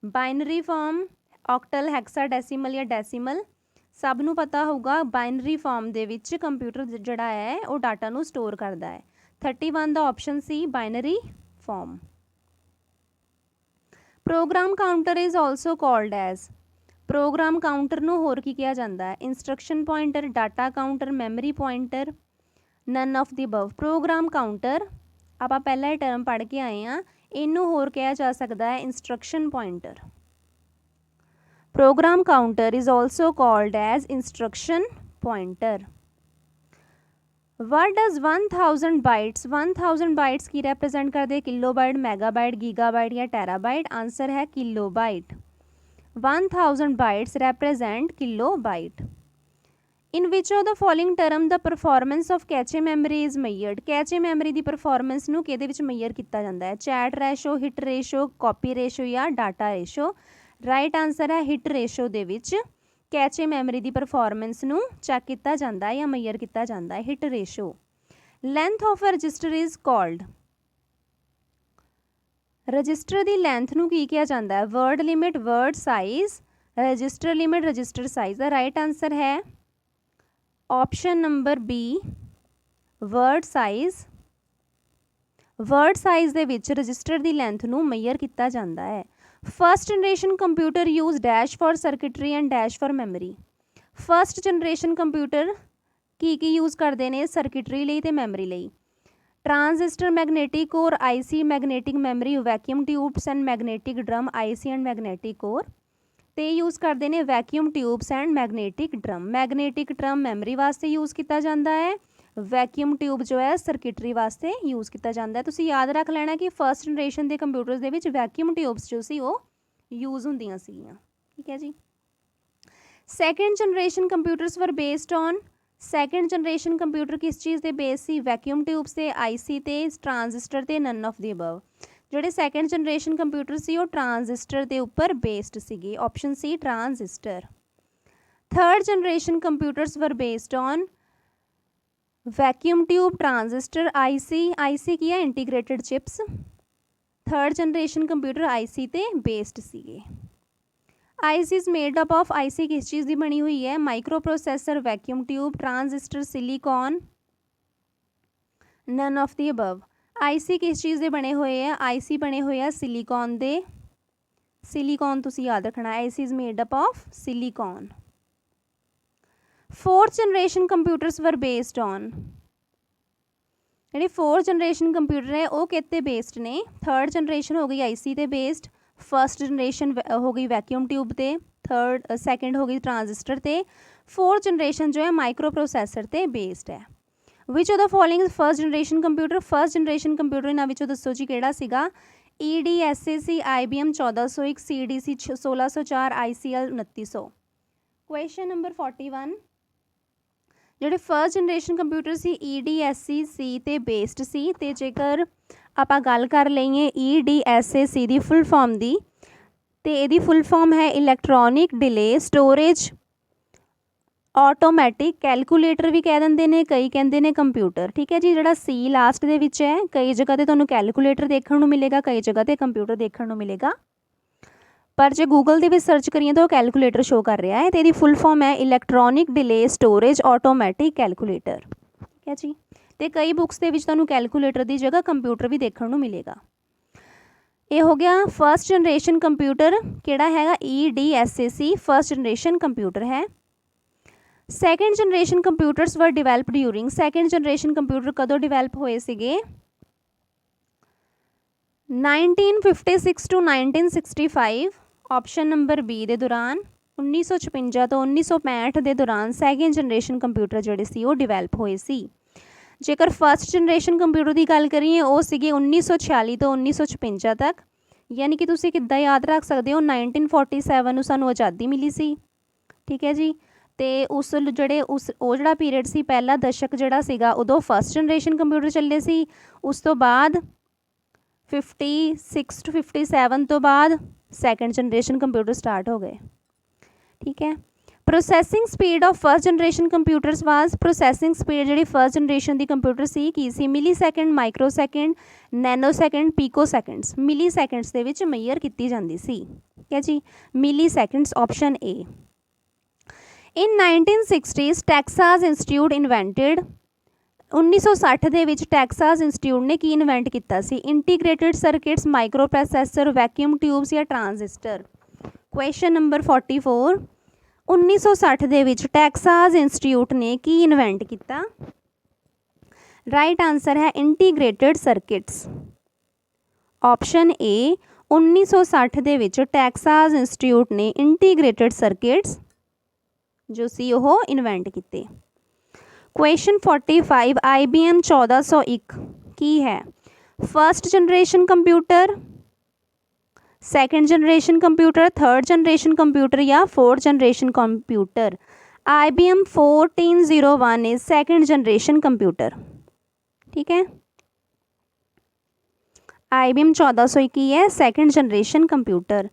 ਬਾਈਨਰੀ ਫਾਰਮ, ਆਕਟਲ, ਹੈਕਸਾਡੈਸੀਮਲ ਜਾਂ ਡੈਸੀਮਲ? ਸਭ ਨੂੰ ਪਤਾ ਹੋਊਗਾ ਬਾਈਨਰੀ ਫਾਰਮ ਦੇ ਵਿੱਚ ਕੰਪਿਊਟਰ ਜਿਹੜਾ ਹੈ ਉਹ ਡਾਟਾ ਨੂੰ ਸਟੋਰ ਕਰਦਾ ਹੈ। 31 ਦਾ option C binary form. Program counter is also called as, program counter ਨੂੰ ਹੋਰ ਕੀ ਕਿਹਾ ਜਾਂਦਾ ਹੈ? Instruction pointer, data counter, memory pointer, none of the above. Program counter ਆਪਾਂ ਪਹਿਲਾਂ ਇਹ ਟਰਮ ਪੜ੍ਹ ਕੇ ਆਏ ਹਾਂ, ਇਹਨੂੰ ਹੋਰ ਕਿਹਾ ਜਾ ਸਕਦਾ ਹੈ instruction pointer. Program counter is also called as instruction pointer. What does 1000 bytes, 1000 bytes की represent करते हैं? किलोबाइट, मेगाबाइट, गीगाबाइट या टेराबाइट? आंसर है kilobyte. 1000 bytes represent kilobyte. In which of the following term the performance of cache memory is measured? cache memory the performance ਨੂੰ ਕਿਹਦੇ ਵਿੱਚ measure ਕੀਤਾ ਜਾਂਦਾ ਹੈ? chat ratio, hit ratio, copy ratio ਜਾਂ data ratio? Right answer ਹੈ hit ratio ਦੇ ਵਿੱਚ ਕੈਚੇ ਮੈਮਰੀ ਦੀ ਪਰਫਾਰਮੈਂਸ ਨੂੰ ਚੈੱਕ ਕੀਤਾ ਜਾਂਦਾ ਹੈ ਜਾਂ ਮੇਜਰ ਕੀਤਾ ਜਾਂਦਾ ਹੈ, hit ratio. Length of a register is called, register ਦੀ ਲੈਂਥ ਨੂੰ ਕੀ ਕਿਹਾ ਜਾਂਦਾ ਹੈ? Word limit, word size, register limit, register size. The right answer ਹੈ option number B word size. Word size ਦੇ ਵਿੱਚ ਰਜਿਸਟਰ ਦੀ ਲੈਂਥ ਨੂੰ ਮੇਜਰ ਕੀਤਾ ਜਾਂਦਾ ਹੈ। First generation computer use dash for circuitry and dash for memory. First generation computer ਕੀ use ਕਰਦੇ ਨੇ? ਸਰਕਿਟਰੀ ਲਈ ਤੇ ਮੈਮਰੀ ਲਈ। Transistor, magnetic core, IC, magnetic memory, vacuum tubes and magnetic drum. IC and magnetic core ਤੇ use ਕਰਦੇ ਨੇ vacuum tubes and magnetic drum. Magnetic drum memory ਵਾਸਤੇ ਯੂਜ਼ ਕੀਤਾ ਜਾਂਦਾ ਹੈ, ਵੈਕਿਊਮ ਟਿਊਬ ਜੋ ਹੈ ਸਰਕਿਟਰੀ ਵਾਸਤੇ ਯੂਜ਼ ਕੀਤਾ ਜਾਂਦਾ ਹੈ। ਤੁਸੀਂ ਯਾਦ ਰੱਖ ਲੈਣਾ ਕਿ ਫਸਟ ਜਨਰੇਸ਼ਨ ਦੇ ਕੰਪਿਊਟਰਸ ਦੇ ਵਿੱਚ ਵੈਕਿਊਮ ਟਿਊਬਸ ਜੋ ਸੀ ਉਹ ਯੂਜ਼ ਹੁੰਦੀਆਂ ਸੀਗੀਆਂ। ਠੀਕ ਹੈ ਜੀ। Second generation computers were based on, second generation computer ਕਿਸ ਚੀਜ਼ ਦੇ ਬੇਸ ਸੀ? ਵੈਕਿਊਮ ਟਿਊਬਸ ਤੇ, IC ਤੇ, ਟਰਾਂਜ਼ਿਸਟਰ ਤੇ, ਨਨ ਆਫ ਦੀ ਅਬਵ। ਜਿਹੜੇ ਸੈਕਿੰਡ ਜਨਰੇਸ਼ਨ ਕੰਪਿਊਟਰ ਸੀ ਉਹ ਟਰਾਂਜ਼ਿਸਟਰ ਦੇ ਉੱਪਰ ਬੇਸਡ ਸੀਗੇ, option C transistor. Third generation computers were based on vacuum tube, transistor, IC ਕੀ ਹੈ? Integrated chips. Third generation computer IC ਤੇ ਬੇਸਡ ਸੀਗੇ। IC is made up of, IC ਕਿਸ ਚੀਜ਼ ਦੀ ਬਣੀ ਹੋਈ ਹੈ? Microprocessor, vacuum tube, transistor, silicon, none of the above. IC ਕਿਸ ਚੀਜ਼ ਦੇ ਬਣੇ ਹੋਏ ਆ? IC ਬਣੇ ਹੋਏ ਆ ਸਿਲੀਕॉन ਦੇ। ਸਿਲੀਕॉन ਤੁਸੀਂ ਯਾਦ ਰੱਖਣਾ, IC is made up of silicon. Fourth generation computers were based on, ਜਿਹੜੇ फोर्थ जनरेशन कंप्यूटर है वो किते बेस्ड ने? थर्ड जनरेशन हो गई IC ते बेस्ड, फर्स्ट जनरेशन हो गई वैक्यूम ट्यूब ते, थर्ड सैकेंड हो गई ट्रांजिस्टर ते, फोर्थ जनरेशन जो है माइक्रो प्रोसैसर ते बेस्ड है। Which of the following first generation computer. First generation computer ਇਹਨਾਂ ਵਿੱਚੋਂ ਦੱਸੋ ਜੀ ਕਿਹੜਾ ਸੀਗਾ। EDSAC IBM 1401, CDC 1604, ICL 2900। Question number 41, ਜਿਹੜੇ ਫਸਟ ਜਨਰੇਸ਼ਨ ਕੰਪਿਊਟਰ ਸੀ EDSAC ਤੇ ਬੇਸਡ ਸੀ, ਤੇ ਜੇਕਰ ਆਪਾਂ ਗੱਲ ਕਰ ਲਈਏ EDSAC ਦੀ ਫੁੱਲ ਫਾਰਮ ਦੀ, ਤੇ ਇਹਦੀ ਫੁੱਲ ਫਾਰਮ ਹੈ electronic delay storage automatic calculator ਵੀ ਕਹਿ ਦਿੰਦੇ ਨੇ, ਕਈ ਕਹਿੰਦੇ ਨੇ ਕੰਪਿਊਟਰ। ਠੀਕ ਹੈ ਜੀ, ਜਿਹੜਾ ਸੀ ਲਾਸਟ ਦੇ ਵਿੱਚ ਹੈ, ਕਈ ਜਗ੍ਹਾ ਤੇ ਤੁਹਾਨੂੰ ਕੈਲਕੂਲੇਟਰ ਦੇਖਣ ਨੂੰ ਮਿਲੇਗਾ, ਕਈ ਜਗ੍ਹਾ ਤੇ ਕੰਪਿਊਟਰ ਦੇਖਣ ਨੂੰ ਮਿਲੇਗਾ, ਪਰ ਜੇ ਗੂਗਲ ਦੇ ਵਿੱਚ ਸਰਚ ਕਰੀਏ ਤਾਂ ਉਹ ਕੈਲਕੂਲੇਟਰ ਸ਼ੋ ਕਰ ਰਿਹਾ ਹੈ, ਤੇ ਇਹਦੀ ਫੁੱਲ ਫਾਰਮ ਹੈ electronic delay storage automatic calculator. ਠੀਕ ਹੈ ਜੀ, ਤੇ ਕਈ ਬੁੱਕਸ ਦੇ ਵਿੱਚ ਤੁਹਾਨੂੰ ਕੈਲਕੂਲੇਟਰ ਦੀ ਜਗ੍ਹਾ ਕੰਪਿਊਟਰ ਵੀ ਦੇਖਣ ਨੂੰ ਮਿਲੇਗਾ। ਇਹ ਹੋ ਗਿਆ ਫਸਟ ਜਨਰੇਸ਼ਨ ਕੰਪਿਊਟਰ, ਕਿਹੜਾ ਹੈਗਾ EDSAC ਫਸਟ ਜਨਰੇਸ਼ਨ ਕੰਪਿਊਟਰ ਹੈ। ਸੈਕਿੰਡ ਜਨਰੇਸ਼ਨ ਕੰਪਿਊਟਰਸ ਵਰ develop during. Second generation computer ਕਦੋਂ ਡਿਵੈਲਪ ਹੋਏ ਸੀਗੇ। 1956 to 1965, ਆਪਸ਼ਨ ਨੰਬਰ B ਦੇ ਦੌਰਾਨ। 1956 ਤੋਂ 1965 ਦੇ ਦੌਰਾਨ ਸੈਕਿੰਡ ਜਨਰੇਸ਼ਨ ਕੰਪਿਊਟਰ ਜਿਹੜੇ ਸੀ ਉਹ ਡਿਵੈਲਪ ਹੋਏ ਸੀ। ਜੇਕਰ ਫਸਟ ਜਨਰੇਸ਼ਨ ਕੰਪਿਊਟਰ ਦੀ ਗੱਲ ਕਰੀਏ ਉਹ ਸੀਗੇ 1946 ਤੋਂ 1956 ਤੱਕ, ਯਾਨੀ ਕਿ ਤੁਸੀਂ ਕਿੱਦਾਂ ਯਾਦ ਰੱਖ ਸਕਦੇ ਹੋ 1947 ਨੂੰ ਸਾਨੂੰ ਆਜ਼ਾਦੀ ਮਿਲੀ ਸੀ। ਠੀਕ ਹੈ ਜੀ, ਤੇ ਉਹ ਜਿਹੜਾ ਪੀਰੀਅਡ ਸੀ ਪਹਿਲਾ ਦਸ਼ਕ ਜਿਹੜਾ ਸੀਗਾ ਉਦੋਂ ਫਸਟ ਜਨਰੇਸ਼ਨ ਕੰਪਿਊਟਰ ਚੱਲੇ ਸੀ। ਉਸ ਤੋਂ ਬਾਅਦ 56 to 57 ਤੋਂ ਬਾਅਦ ਸੈਕਿੰਡ ਜਨਰੇਸ਼ਨ ਕੰਪਿਊਟਰ ਸਟਾਰਟ ਹੋ ਗਏ। ਠੀਕ ਹੈ, processing speed of first generation computers was. Processing speed ਜਿਹੜੀ ਫਸਟ ਜਨਰੇਸ਼ਨ ਦੀ ਕੰਪਿਊਟਰ ਸੀ ਕੀ ਸੀ। Millisecond, microsecond, nanosecond, picoseconds. Milliseconds ਦੇ ਵਿੱਚ ਮੇਜਰ ਕੀਤੀ ਜਾਂਦੀ ਸੀ। ਠੀਕ ਹੈ ਜੀ, milliseconds, option A। In 1960s Texas Institute invented. 1960 ਦੇ ਵਿੱਚ ਟੈਕਸਾਸ ਇੰਸਟੀਟਿਊਟ ਨੇ ਕੀ ਇਨਵੈਂਟ ਕੀਤਾ ਸੀ। Integrated circuits, microprocessor, vacuum tubes ਜਾਂ ਟਰਾਂਜ਼ਿਸਟਰ। ਕੁਐਸਚਨ ਨੰਬਰ 44, 1960 ਦੇ ਵਿੱਚ ਟੈਕਸਾਸ ਇੰਸਟੀਟਿਊਟ ਨੇ ਕੀ ਇਨਵੈਂਟ ਕੀਤਾ। ਰਾਈਟ ਆਨਸਰ ਹੈ ਇੰਟੀਗ੍ਰੇਟਿਡ ਸਰਕਿਟਸ, ਆਪਸ਼ਨ A। 1960 ਦੇ ਵਿੱਚ ਟੈਕਸਾਸ ਇੰਸਟੀਟਿਊਟ ਨੇ ਇੰਟੀਗ੍ਰੇਟਿਡ ਸਰਕਿਟਸ ਜੋ ਸੀ ਉਹ ਇਨਵੈਂਟ ਕੀਤੇ। ਕੁਐਸਚਨ 45, IBM 1401 ਕੀ ਹੈ। First generation computer, second generation computer, third generation computer ਜਾਂ fourth generation computer. IBM 1401 is second generation computer. ਠੀਕ ਹੈ, IBM 1401 ਕੀ ਹੈ, second generation computer.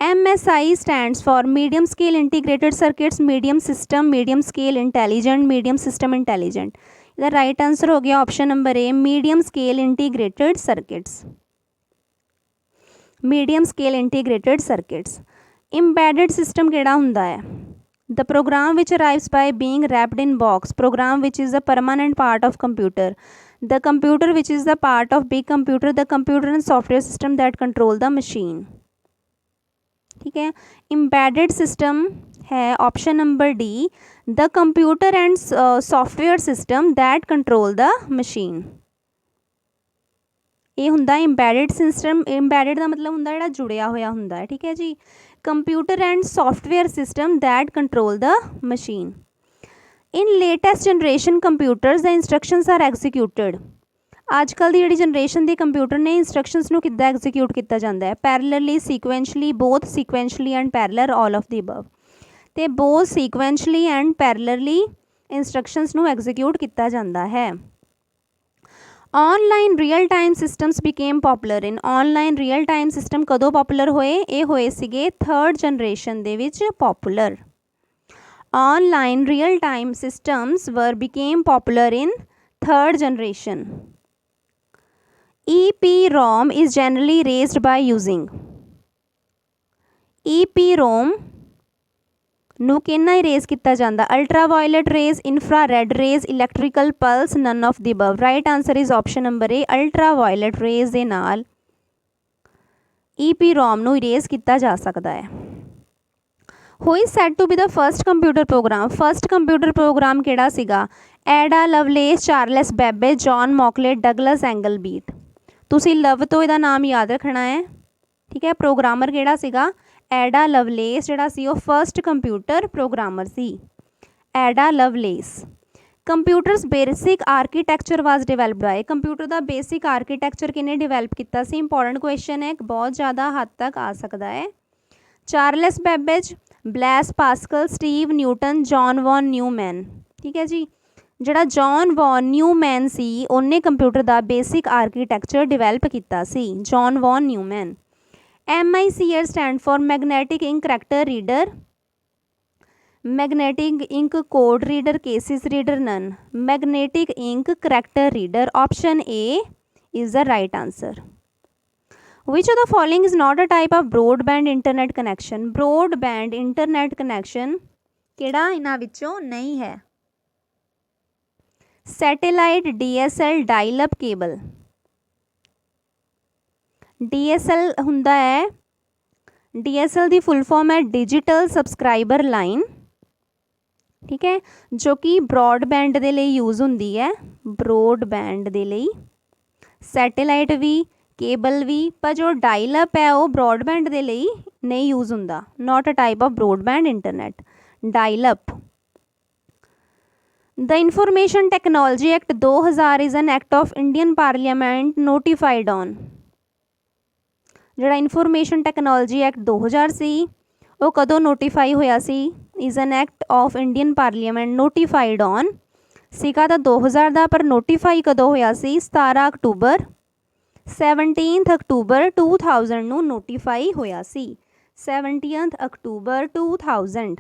MSI stands for medium scale integrated circuits, medium system, medium scale intelligent, medium system intelligent। ਇਹਦਾ right answer ਹੋ ਗਿਆ option number A, medium scale integrated circuits। medium scale integrated circuits। embedded system ਕਿਹੜਾ ਹੁੰਦਾ ਹੈ। the program which arrives by being wrapped in box, program which is a permanent part of computer, the computer which is the part of big computer, the computer and software system that control the machine। ठीक है, embedded system है option number D, the computer and software system that control the machine। ਇਹ ਹੁੰਦਾ embedded system। embedded ਦਾ ਮਤਲਬ ਹੁੰਦਾ ਜਿਹੜਾ ਜੁੜਿਆ ਹੋਇਆ ਹੁੰਦਾ ਹੈ। ਠੀਕ ਹੈ ਜੀ, computer and software system that control the machine। in latest generation computers the instructions are executed। ਅੱਜ ਕੱਲ੍ਹ ਦੀ ਜਿਹੜੀ ਜਨਰੇਸ਼ਨ ਦੇ ਕੰਪਿਊਟਰ ਨੇ ਇੰਸਟਰਕਸ਼ਨਸ ਨੂੰ ਕਿੱਦਾਂ ਐਗਜ਼ੀਕਿਊਟ ਕੀਤਾ ਜਾਂਦਾ ਹੈ। Parallelly, sequentially, both sequentially and parallel, all of the above. ਤੇ both sequentially and parallelly instructions ਨੂੰ ਐਗਜ਼ੀਕਿਊਟ ਕੀਤਾ ਜਾਂਦਾ ਹੈ। Online real time systems became popular in. Online real time system ਕਦੋਂ ਪੋਪੂਲਰ ਹੋਏ। ਇਹ ਹੋਏ ਸੀਗੇ ਥਰਡ ਜਨਰੇਸ਼ਨ ਦੇ ਵਿੱਚ popular. Online real time systems were became popular in third generation. EPROM is generally raised by using। EPROM ਨੂੰ ਕਿੰਨਾ erase ਕੀਤਾ ਜਾਂਦਾ। Ultraviolet rays, infrared rays, electrical pulse, none of the above. Right answer is option number A, ultraviolet rays ਦੇ ਨਾਲ EPROM ਨੂੰ erase ਕੀਤਾ ਜਾ ਸਕਦਾ ਹੈ। who is said to be the first computer program। First computer program ਕਿਹੜਾ ਸੀਗਾ। Ada Lovelace, Charles Babbage, John Mauchly, Douglas Engelbart. ਤੁਸੀਂ ਲਵ ਤੋਂ ਇਹਦਾ ਨਾਮ ਯਾਦ ਰੱਖਣਾ ਹੈ। ਠੀਕ ਹੈ, ਪ੍ਰੋਗਰਾਮਰ ਕਿਹੜਾ ਸੀਗਾ। ਐਡਾ ਲਵਲੇਸ ਜਿਹੜਾ ਸੀ ਉਹ ਫਸਟ ਕੰਪਿਊਟਰ ਪ੍ਰੋਗਰਾਮਰ ਸੀ। Ada Lovelace. Computers basic architecture was developed by, computer का बेसिक आर्कीटैक्चर किने डिवेलप किया सी? इंपॉर्टेंट क्वेश्चन है, बहुत ज़्यादा हद तक आ सकता है। Charles Babbage, Blaise Pascal, Steve Newton, John von Neumann. ठीक है जी, ਜਿਹੜਾ जॉन वॉन न्यूमैन सी ਉਹਨੇ कंप्यूटर का बेसिक आर्कीटैक्चर डिवेलप किया सी, John von Neumann. MICR stand for magnetic ink character reader, magnetic ink code reader, cases reader, none. Magnetic ink character reader, option A is the right answer. Which of the following is not a type of broadband internet connection, broadband internet connection किहड़ा इन्हां विचों नहीं है? Satellite, DSL, dial up cable. DSL हुंदा है, DSL की full form है digital subscriber line, ठीक है, जो कि ब्रॉडबैंड के लिए यूज़ होंदी है, ब्रॉडबैंड के लिए। सैटेलाइट भी, केबल भी, पर जो डायल अप है वो ब्रॉडबैंड के लिए नहीं यूज़ होंदा, not a type of broadband internet, dial up. The information technology act 2000 is an act of Indian parliament notified on, जिहड़ा इंफॉर्मेशन टेक्नोलॉजी एक्ट 2000 सी वो कदों नोटिफाई होया सी? Is an act of Indian parliament notified on सीगा तो 2000 का, पर नोटिफाई कदों होया सी? 17 अक्टूबर, 17 अक्टूबर 2000 नूं नोटिफाई होया सी, 17 अक्टूबर 2000।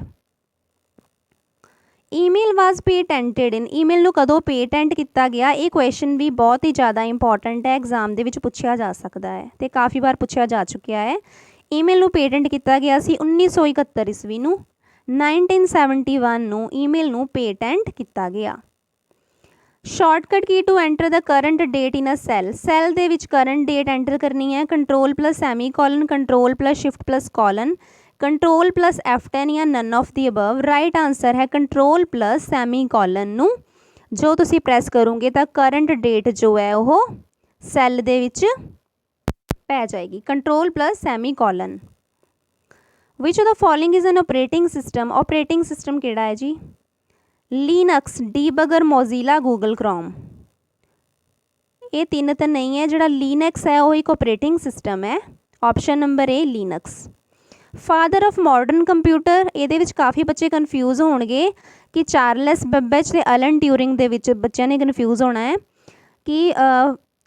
Email was patented in, email नूं कदों पेटेंट किया गया? ये क्वेश्चन भी बहुत ही ज़्यादा इंपॉर्टेंट है, एग्जाम दे विच पुछया जा सकता है, तो काफ़ी बार पुछया जा चुका है। ईमेल नूं पेटेंट किया गया सी 1971 ईस्वी नूं, 1971 नूं ईमेल नूं पेटेंट किया गया। Shortcut key to enter the current date in a cell, cell दे विच करंट डेट एंटर करनी है, control plus Sami colon, control plus shift plus colon, control plus F10 या none of the above. Right answer है control plus Sami colon नूं जो तुसी press करोगे तो करंट डेट जो है वह सैल दे विच पै जाएगी, control plus Sami colon. Which of the following is an operating system, operating system किहड़ा है जी? Linux, debugger, Mozilla, Google Chrome. ये तीन तो नहीं है, जिहड़ा लीनक्स है वो एक ऑपरेटिंग सिस्टम है, option number A Linux. Father of modern computer, ये काफ़ी बच्चे कन्फ्यूज़ होणगे कि चार्लस बैबेज ते एलन ट्यूरिंग दे विच बच्चों ने कन्फ्यूज़ होना है कि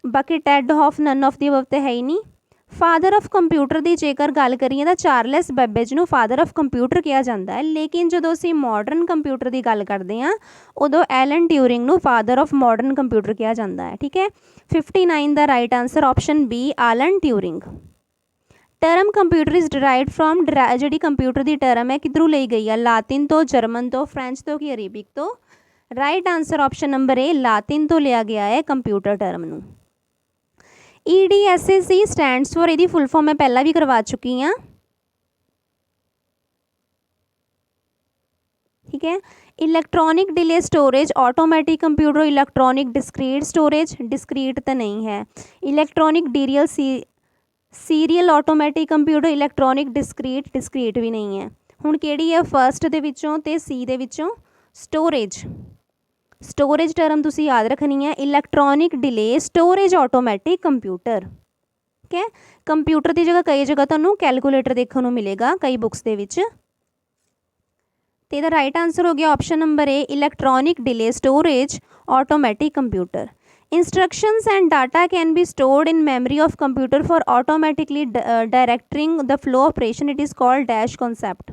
बाकी Ted Hoff none of the above तो है ही नहीं। फादर ऑफ कंप्यूटर की जेकर गल करिए तो चार्लस बैबेज नूं फादर ऑफ कंप्यूटर कहा जाता है, लेकिन जो असीं मॉडर्न कंप्यूटर की गल करते हैं उदों एलन ट्यूरिंग नूं फादर ऑफ मॉडर्न कंप्यूटर कहा जाता है, ठीक है। 59 का right answer option B Alan Turing. Term computer is derived from, जी कंप्यूटर की टर्म है किधरों ली गई है? लातिन तो, जर्मन तो, फ्रेंच तो कि अरेबिक तो? Right answer option number A Latin तो लिया गया है कंप्यूटर टर्म नूं। EDSAC स्टैंड्स फॉर, यदी फुल फॉर्म मैं पहला भी करवा चुकी हाँ, ठीक है। Electronic delay storage, automatic computer, electronic discrete storage, discrete तो नहीं है। इलैक्ट्रॉनिक डीरियल serial automatic computer, electronic discrete, discrete भी नहीं है। हुण किहड़ी है फस्ट दे विचों ते सी दे विचों? स्टोरेज, स्टोरेज टर्म तुसी याद रखनी है, electronic delay storage automatic computer, ठीक है। कंप्यूटर की जगह कई जगह तुहानूं कैलकुलेटर देखने को मिलेगा कई बुक्स दे विच। तो इसका राइट आंसर हो गया option number A electronic delay storage automatic computer. Instructions and data can be stored in memory of computer for automatically directing the flow operation. It is called dash concept.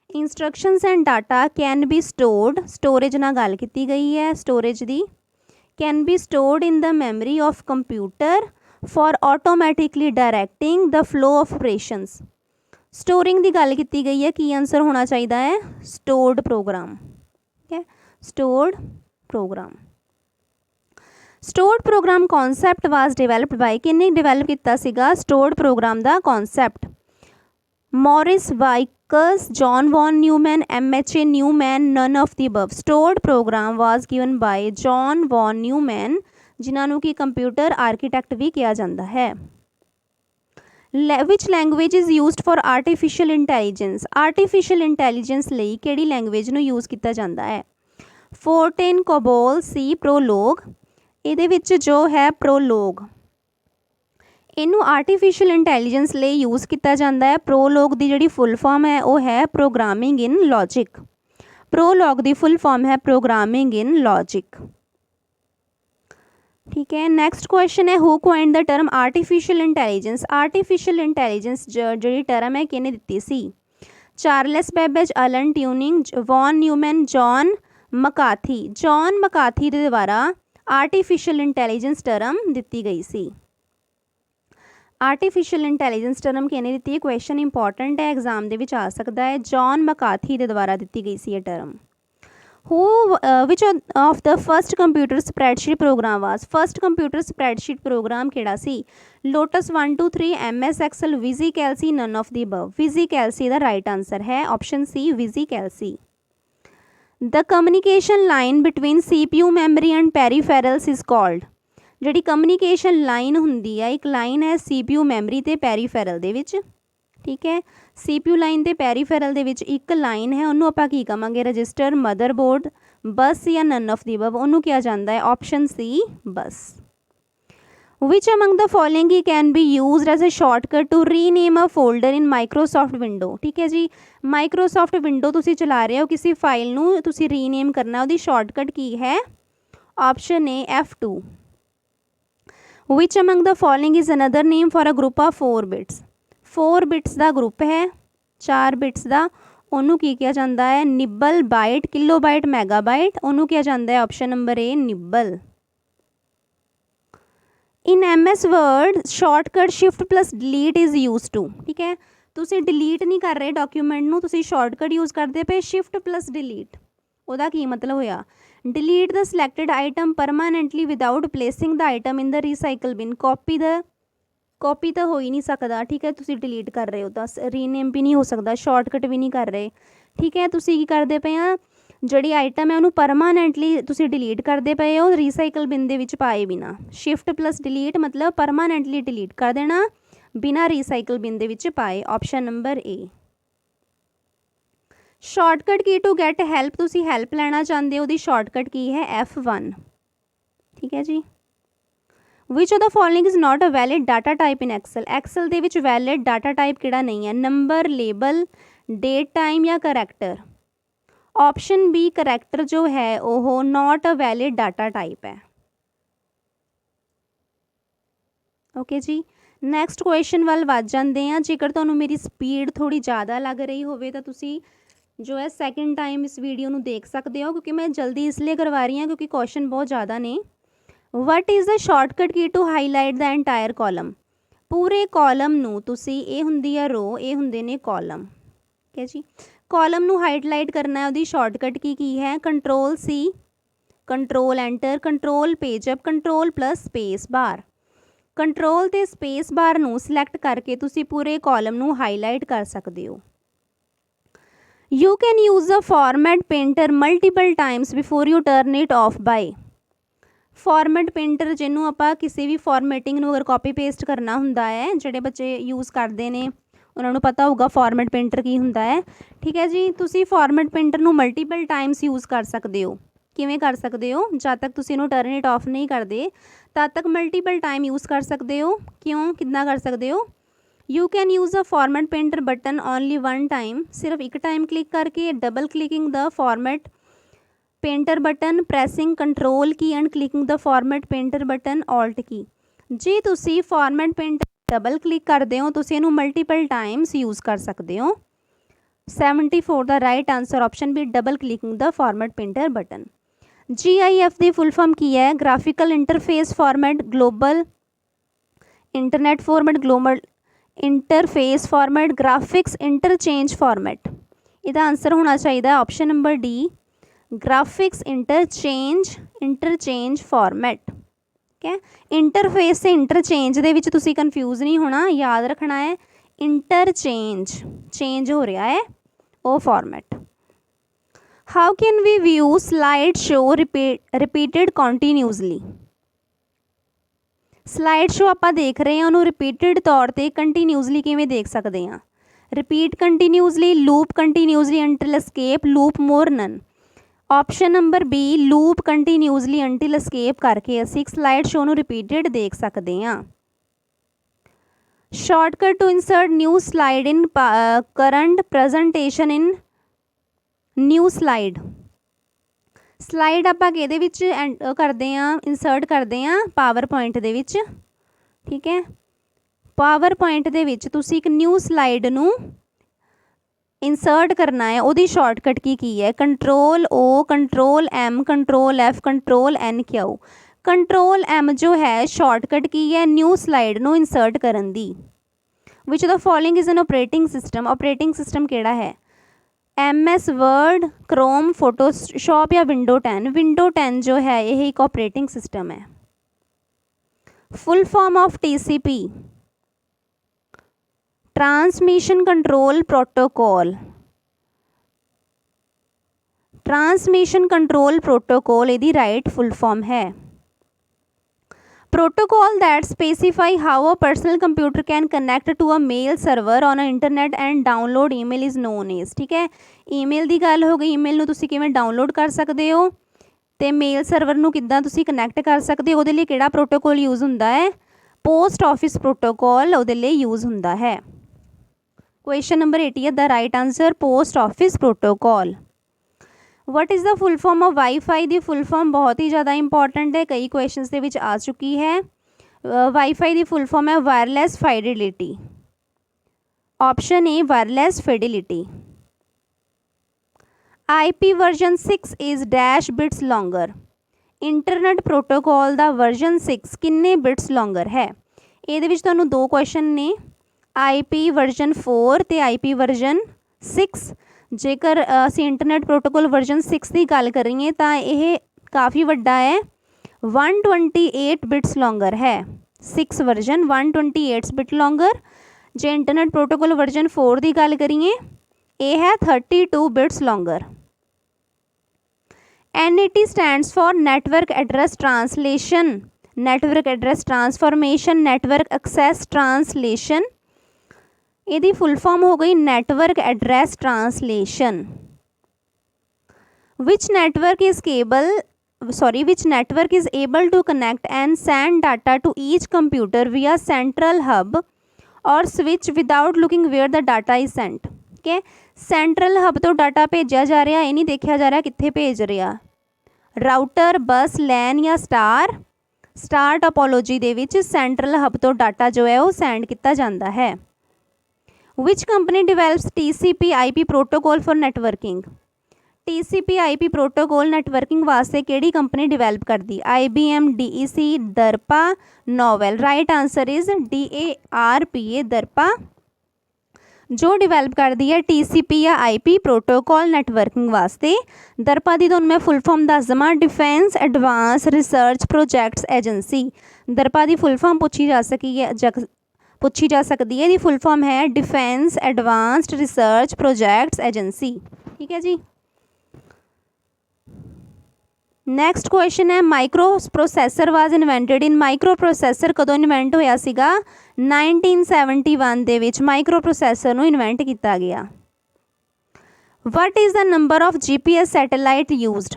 Instructions and data can be stored, storage ना गल की गई है storage the, can be stored in the memory of computer for automatically directing the flow of operations. Storing दी गल की गई है, की आंसर होना चाहिए है stored program, ठीक है, stored program. Stored program concept was developed by, किन्ने develop किया सीगा stored program दा concept? Morris Vickers, John von Neumann, MHA Newman, none of the above. Stored program was given by John von Neumann, जिन्होंने कि computer architect भी किया जाता है। Which language is used for artificial intelligence. Artificial intelligence लई किहड़ी language नूं use किया जाता है। Fortran, COBOL, C, Prolog. ਇਹਦੇ ਵਿੱਚ जो है प्रोलोग, ਇਹਨੂੰ आर्टिफिशियल इंटैलीजेंस ਲਈ यूज़ किया जाता है। प्रोलोग ਦੀ ਜਿਹੜੀ फुल फॉर्म है वो है प्रोग्रामिंग इन लॉजिक। प्रोलॉग ਦੀ फुल फॉर्म है प्रोग्रामिंग इन लॉजिक। ठीक है, नैक्सट क्वेश्चन है who coined the term artificial intelligence. Artificial intelligence जी टर्म है किहने दित्ती सी। Charles Babbage, Alan Turing, von Neumann, John McCarthy. John McCarthy के द्वारा आर्टिफिशियल इंटैलीजेंस टर्म दित्ती गई सी। आर्टिफिशियल इंटैलीजेंस टर्म किहने दित्ती है, क्वेश्चन इंपॉर्टेंट है, एग्जाम दे विच आ सकता है। जॉन मकाथी के द्वारा दित्ती गई सी ये term. Which of the first computer spreadsheet program was. First computer spreadsheet program किहड़ा सी। Lotus 1 2 3, MS Excel, VisiCalc, none of the above. VisiCalc दा राइट आंसर है option C, VisiCalc. The communication line between CPU memory and peripherals is called. जिहड़ी communication line हुंदी है, एक line है CPU memory ते peripheral दे विच। ठीक है, CPU लाइन ते पेरीफेरल दे विच एक लाइन है, उन्होंने आपां की कहांगे, रजिस्टर, मदरबोर्ड, बस या नन ऑफ दी अबव। उन्होंने किया जाता है ऑप्शन सी, बस। Which among the following can be used as a shortcut to rename a folder in Microsoft window. ठीक है जी, माइक्रोसॉफ्ट विंडो तुसी चला रहे हो, किसी फाइल नूं तुसी रीनेम करना, उसकी शॉर्टकट की है, option A F2। Which among the following is another name for a group of 4 bits. 4 bits का ग्रुप है, 4 बिट्स का, उन्होंने की किया जाता है nibble, byte, kilobyte, megabyte. उन्होंने किया जाता है option number A, nibble. In MS word shortcut shift plus delete is used to. ठीक है, तुसी डिलीट नहीं कर रहे डॉक्यूमेंट नूं, तुसी शॉर्टकट यूज़ करते पे शिफ्ट प्लस डिलीट। ਉਹਦਾ ਕੀ मतलब होया, delete the selected item permanently without placing the item in the recycle bin. Copy तो हो ही नहीं सकता। ठीक है, तुसी डिलीट कर रहे हो तो रीनेम भी नहीं हो सकता, शॉर्टकट भी नहीं कर रहे। ठीक है, तुसी की करते पे आ, जिहड़ी आइटम है उन्होंने परमानेंटली तुसी डिलीट करते पे हो, रिसाइकल बिन दे विच पाए बिना। शिफ्ट प्लस डिलीट मतलब परमानेंटली डिलीट कर देना बिना रिसाइकल बिन दे विच पाए, option number A. Shortcut key to gate help, तुसी हैल्प लेना चाहते हो, दी शॉर्टकट की है F1। ठीक है जी। Which of the following is not a valid data type in Excel. Excel दे विच वैलिड डाटा टाइप किहड़ा नहीं है, नंबर, लेबल, डेट टाइम या करैक्टर। ऑप्शन बी करैक्टर जो है वो not a valid data type है। ओके जी, नैक्सट क्वेश्चन वाल वध जाते हैं। जेकर तुहानूं मेरी स्पीड थोड़ी ज़्यादा लग रही होवे तो तुसी जो है सैकेंड टाइम इस वीडियो नूं देख सकते हो, क्योंकि मैं जल्दी इसलिए करवा रही हूँ क्योंकि क्वेश्चन बहुत ज़्यादा ने। What is the shortcut key to highlight the entire column. पूरे कॉलम नूं तुसी, ये हुंदी है रो, ये हुंदे ने कॉलम। ठीक है जी, कॉलम नूं हाईलाइट करना है, उसकी शॉर्टकट की है, control C, control enter, control page up, control plus space bar. Control ते स्पेस बार नूं सिलेक्ट करके तुसी पूरे कॉलम नूं हाईलाइट कर सकते हो। You can use the format painter multiple times before you turn it off by. Format painter जिन्हों आप किसी भी फॉर्मेटिंग अगर कॉपी पेस्ट करना हुंदा है, जोड़े बच्चे यूज़ करते हैं उन्होंने पता होगा फॉर्मेट पेंटर की हुंदा है। ठीक है जी, तुसी फॉर्मेट पेंटर नूं मल्टीपल टाइम्स यूज़ कर सकते हो। किवें कर सकते हो, जब तक तुसी इहनूं टर्न इट ऑफ नहीं करते तब तक मल्टीपल टाइम यूज़ कर सकते हो। क्यों, कितना कर सकते हो। You can use the format painter button only one time, सिर्फ एक टाइम क्लिक करके, double clicking the format painter button, pressing control key and clicking the format painter button, alt key. जे तुसी फॉर्मेट पेंटर डबल क्लिक करते हो तुसी इहनूं multiple times use कर सकते हो। 74 the right answer, option B, double clicking the format painter button. GIF की full form की है, graphical interface format global internet format, global interface format, graphics interchange format. इसका आंसर होना चाहिए option number D, graphics interchange format. ठीक है, interface से interchange दे विच तुसी कन्फ्यूज़ नहीं होना, याद रखना है इंटरचेंज, चेंज हो रहा है वो format. How can we view slide show repeated continuously. Slide show ਆਪਾਂ ਦੇਖ ਰਹੇ ਹਾਂ ਉਹਨੂੰ ਰਿਪੀਟਡ ਤੌਰ ਤੇ ਕੰਟੀਨਿਊਸਲੀ ਕਿਵੇਂ ਦੇਖ ਸਕਦੇ ਹਾਂ। Repeat continuously, loop continuously until escape, loop more none. Option number B, loop continuously until escape ਕਰਕੇ ਅਸੀਂ ਇੱਕ ਸਲਾਈਡ ਸ਼ੋ ਨੂੰ ਰਿਪੀਟਡ ਦੇਖ ਸਕਦੇ ਹਾਂ। Shortcut to insert new slide in current presentation in new slide. Slide ਆਪਾਂ ਕਿਹਦੇ ਵਿੱਚ ਕਰਦੇ ਹਾਂ, ਇਨਸਰਟ ਕਰਦੇ ਹਾਂ ਪਾਵਰ ਪੁਆਇੰਟ ਦੇ ਵਿੱਚ। ਠੀਕ ਹੈ, ਪਾਵਰ ਪੁਆਇੰਟ ਦੇ ਵਿੱਚ ਤੁਸੀਂ ਇੱਕ ਨਿਊ ਸਲਾਈਡ ਨੂੰ ਇੰਸਰਟ ਕਰਨਾ ਹੈ। ਉਹਦੀ ਸ਼ਾਰਟਕਟ ਕੀ ਹੈ? Control O, control M, control F, control N Q। Control M ਜੋ ਹੈ ਸ਼ਾਰਟਕਟ ਕੀ ਹੈ? ਨਿਊ ਸਲਾਈਡ ਨੂੰ ਇੰਸਰਟ ਕਰਨ ਦੀ। Which the following is an operating system. Operating system ਕਿਹੜਾ ਹੈ? MS Word, Chrome, Photoshop या Windows 10। Windows 10 जो है यह एक ऑपरेटिंग सिस्टम है। Full form of TCP, transmission control protocol. Transmission control protocol यदि राइट फुल फॉर्म है। Protocol that specify how a personal computer can connect to a mail server on a internet and download email is known as। ठीक है, email ਦੀ ਗੱਲ ਹੋ ਗਈ। Email ਨੂੰ ਤੁਸੀਂ ਕਿਵੇਂ ਡਾਊਨਲੋਡ ਕਰ ਸਕਦੇ ਹੋ ਤੇ ਮੇਲ ਸਰਵਰ ਨੂੰ ਕਿੱਦਾਂ ਤੁਸੀਂ ਕਨੈਕਟ ਕਰ ਸਕਦੇ ਹੋ, ਉਹਦੇ ਲਈ ਕਿਹੜਾ ਪ੍ਰੋਟੋਕੋਲ ਯੂਜ਼ ਹੁੰਦਾ ਹੈ? ਪੋਸਟ ਆਫਿਸ ਪ੍ਰੋਟੋਕੋਲ ਉਹਦੇ ਲਈ ਯੂਜ਼ ਹੁੰਦਾ ਹੈ। Question number 80 the right answer post office protocol. What is the full form of wifi? The full form बहुत ही ज़्यादा इंपॉर्टेंट है, कई क्वेश्चंस दे विच आ चुकी है। वाईफाई दी फुल फॉर्म है wireless fidelity. Option A wireless Fidelity. IP version 6 is dash bits longer. Internet protocol दा version 6 किन्ने बिट्स लॉन्गर है? ये विच तुहानूं दो क्वेश्चन ने, IP वर्जन 4 ते IP वर्जन 6। जेकर असी इंटरनेट प्रोटोकॉल वर्जन 6 की गल करिए तो यह काफ़ी वड्डा है, 128 बिट्स लॉन्गर है। 6 वर्जन 128 बिट लॉन्गर। जे इंटरनेट प्रोटोकॉल वर्जन 4 की गल करिए ये है 32 bits longer. NET stands for network address translation, network address transformation, network access translation. यदि फुल फॉर्म हो गई network address translation. Which network is able to connect and send data to each computer via central hub और switch without looking where the data is sent. ठीक है, central hub तो data भेजा जा रहा, ये नहीं देखा जा रहा कित्थे भेज रहा। राउटर, बस, लैन या star. Star topology they which central hub तो डाटा जो है वो सेंड किया जाता है। Which company develops TCP IP protocol for networking? TCP IP protocol networking वास्ते केड़ी कंपनी डिवेलप कर दी? IBM, DEC, Darpa, novel. Right answer is DARPA, Darpa जो डिवेलप कर दी है TCP या IP प्रोटोकॉल नेटवर्किंग वास्ते। दरपा दी तुहानूं मैं फुल फॉर्म दस देवां, defence advance research projects agency. DARPA दी फुल फॉर्म पूछी जा सकती है। दी फुल फॉर्म है defence advanced research projects agency. ठीक है जी। नैक्सट क्वेश्चन है microprocessor was invented in. Microprocessor कदों इन्वेंट होया सीगा? 1971 दे विच माइक्रो प्रोसैसर नूं इन्वेंट किया गया। What is the number of GPS satellite used?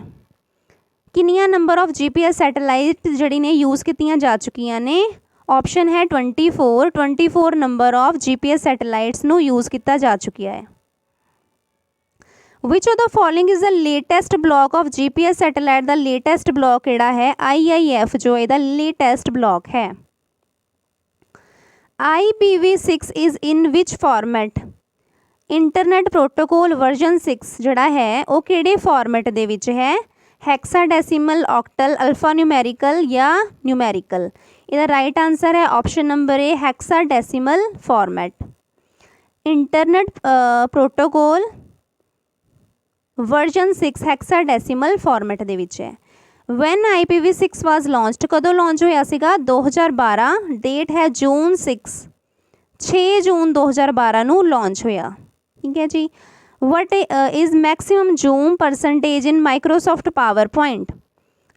कितनियां नंबर ऑफ GPS सैटेलाइट जिहड़ी ने यूज़ कीतियां जा चुकियां ने? ऑप्शन है 24 नंबर ऑफ GPS सैटेलाइट्स नूं यूज़ किया जा चुकिया है। Which of the following is the latest block of GPS satellite? The latest block किहड़ा है? IIF जो है लेटेस्ट ब्लॉक है। IPv6 is in which format? Internet protocol version 6 जिहड़ा है वो किहड़े फॉर्मेट दे विच है? हेक्साडेसिमल, ऑक्टल, अल्फा न्यूमेरिकल या न्यूमेरिकल। इसका राइट आंसर है option number A, hexadecimal format. Internet protocol version 6 hexadecimal format दे विच है। वैन IPv6 वाज लॉन्च्ड, कदों लॉन्च होया सीगा? 2012। डेट है जून 6 जून 2012 नूं लॉन्च होया। ठीक है जी। What is maximum zoom percentage in Microsoft PowerPoint?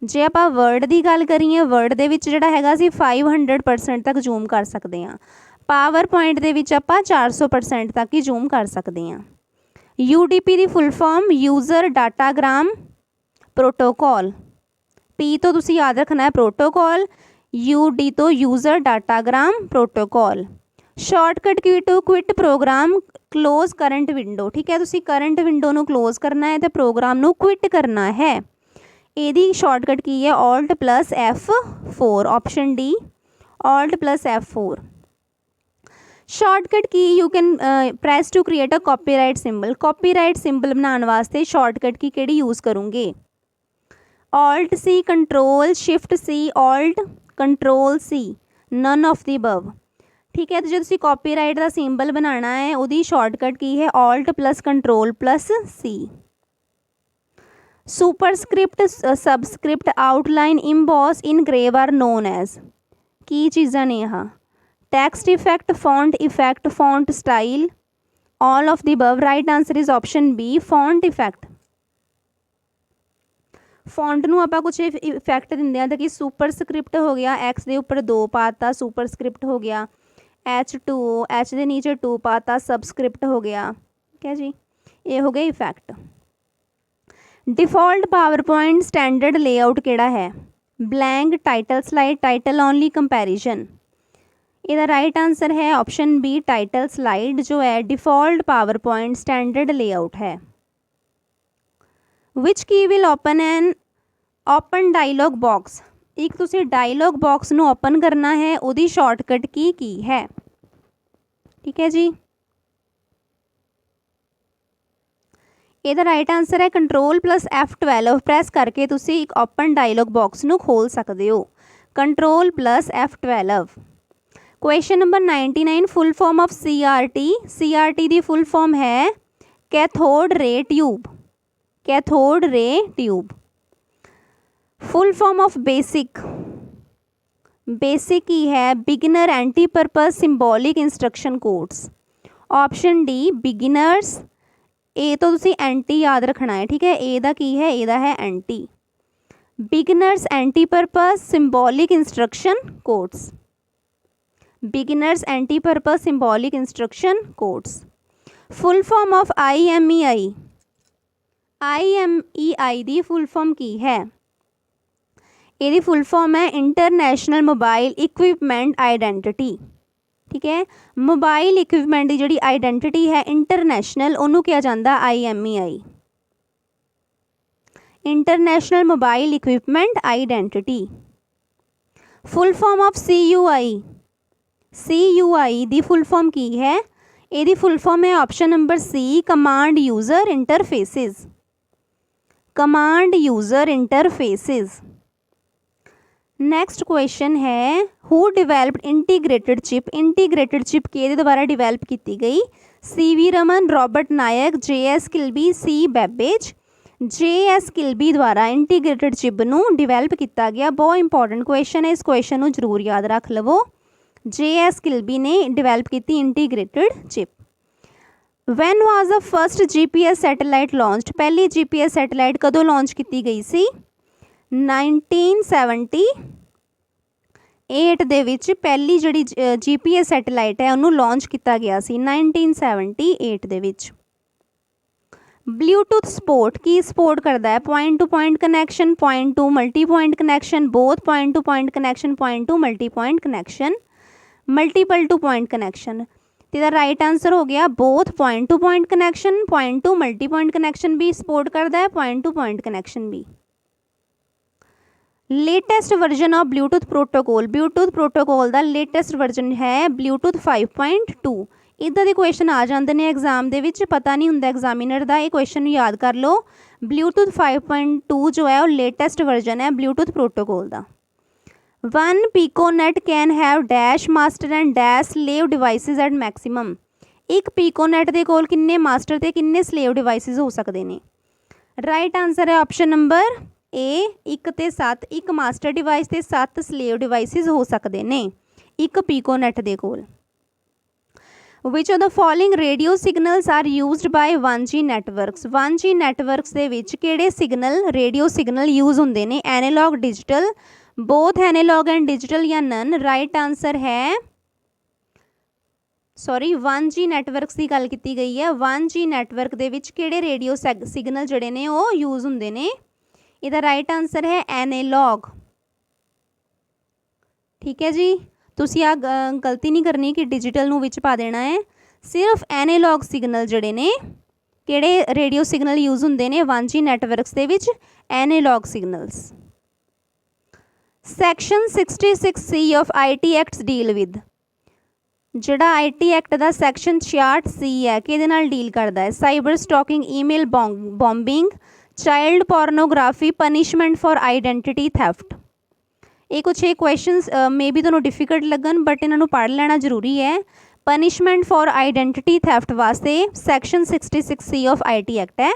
जे आप वर्ड की गल करिए वर्ड दे विच जिहड़ा हैगा असीं 500% तक जूम कर सकते हैं। पावर पॉइंट दे विच आपां 400% तक ही जूम कर सकते हैं। UDP की full form user datagram protocol. P तो तुसी याद रखना है प्रोटोकॉल, UD तो user datagram protocol. Shortcut key to quit program close current window. ठीक है, तुसी करंट विंडो नू क्लोज करना है तो प्रोग्राम नू क्विट करना है। ਇਹਦੀ शॉर्टकट की है Alt+F4 option D Alt+F4। Shortcut key you can press to create a copyright symbol. Copyright symbol बनाने वास्ते शॉर्टकट की केड़ी यूज़ करूँगे? Alt+C Control+Shift+C Alt+Control+C none of the above. ठीक है, तो जो तुसी कॉपीराइट का सिंबल बनाना है उसकी शॉर्टकट की है Alt+Control+C। Superscript subscript outline emboss engrave are known as की चीज़ां ने यहाँ? Text effect font style all of the above. Right answer is option B font effect. Font नू आपां कुछ इफैक्ट दिंदे हैं कि सुपरस्क्रिप्ट हो गया एक्स के उपर 2 पाता, सुपरस्क्रिप्ट हो गया H2 H के नीचे 2 पाता, सबस्क्रिप्ट हो गया। ठीक है जी, ये हो गया effect. Default PowerPoint standard layout केड़ा है? Blank, title slide, title only, comparison. इसका राइट आंसर है ऑप्शन बी टाइटल स्लाइड जो है default PowerPoint standard layout है। Which key will open an open dialog box. एक तुसी dialogue box नू ओपन करना है उसकी शॉर्टकट की है? ठीक है जी, ਇਹਦਾ राइट आंसर है Ctrl+F12 प्रेस करके तुसी एक ओपन डायलॉग बॉक्स नू खोल सकते हो। Ctrl+F12। Question number 99 full form of CRT। CRT की फुल फॉर्म है cathode ray tube. Cathode ray tube. Full form of BASIC. BASIC की है beginner anti purpose symbolic instruction codes. Option D beginners. ए तो तुसी एंटी याद रखना है। ठीक है, ए दा की है? ए दा है anti. Beginners anti purpose symbolic instruction codes. Beginners anti purpose symbolic instruction codes. Full form of IMEI। IMEI the full form की है? ये फुल फॉर्म है इंटरनेशनल मोबाइल इक्विपमेंट आइडेंटिटी। ठीक है, मोबाइल इक्विपमेंट की जी आइडेंटिटी है इंटरनेशनल उन्होंने कहा जाता IMEI international mobile equipment identity. Full form of CUI। CUI दी फुल फॉर्म की है? ये फुल फॉर्म है option number C command user interfaces. Command user interfaces. Next question है who developed integrated chip. Integrated chip के द्वारा develop की गई? CV Raman, Robert Noyce, JS Kilby, C Babbage. JS Kilby द्वारा इंटीग्रेटेड चिप नू develop किया गया। बहुत इंपॉर्टेंट क्वेश्चन है, इस क्वेश्चन को जरूर याद रख लवो। JS किल्बी ने डिवेलप की integrated chip. When was the first GPS satellite launch. पहली GPS सैटेलाइट कदों लॉन्च की गई सी? 1978 दे विच पहली जिहड़ी GPS सैटेलाइट है उन्होंने लॉन्च किया गया सी 1978 दे विच। ब्लूटूथ सपोर्ट की सपोर्ट करता है? Point two point connection, point two multi point connection, both point two point connection, point two multi point connection, multiple two point connection. तो राइट आंसर हो गया both point two point connection. Point two multi point connection भी support करता है, point two point connection भी। Latest version of Bluetooth protocol. Bluetooth protocol का latest version है Bluetooth 5.2। इदा के क्वेश्चन आ जाते हैं एग्जाम के पता नहीं होंगे एग्जामिनर का, ये क्वेश्चन याद कर लो। ब्लूटूथ 5.2 जो है वो लेटेस्ट वर्जन है ब्लूटूथ प्रोटोकॉल का। 1 piconet can have dash master and dash slave devices at maximum. एक पिकोनेट के कोल किन्ने मास्टर ते किन्ने स्लेव डिवाइसिस हो सकते हैं? राइट आंसर है ऑप्शन नंबर ए 1 ते 7। एक मास्टर डिवाइस ते 7 स्लेव डिवाइसिस हो सकते हैं एक पिकोनेट के कोल। Which of the following radio signals are used by 1G networks 1G networks दे विच किहड़े सिग्नल रेडियो सिग्नल यूज होंदे ने analog digital both analog and digital या नन राइट आंसर है सॉरी 1G नैटवर्क्स की गल की गई है 1G नैटवर्क दे विच किहड़े रेडियो सिग्नल जिहड़े ने वो यूज होंदे ने इहदा राइट आंसर है एनालॉग ठीक है जी तुसी आ गलती नहीं करनी कि डिजिटल नूं विच पा देना है सिर्फ एनालॉग सिग्नल जिहड़े ने किहड़े रेडियो सिग्नल यूज होंदे ने 1G नैटवर्क्स दे विच analog signals section 66C of IT acts deal with जिहड़ा IT एक्ट का सैक्शन 66C है किहदे नाल डील करता है cyber stalking email bombing child pornography punishment for identity theft ये कुछ एक क्वेश्चंस मे बी तुहानूं डिफिकल्ट लगन बट इन्हां नूं पढ़ लेना जरूरी है पनिशमेंट फॉर आइडेंटिटी थैफ्ट वास्ते section 66C of IT act है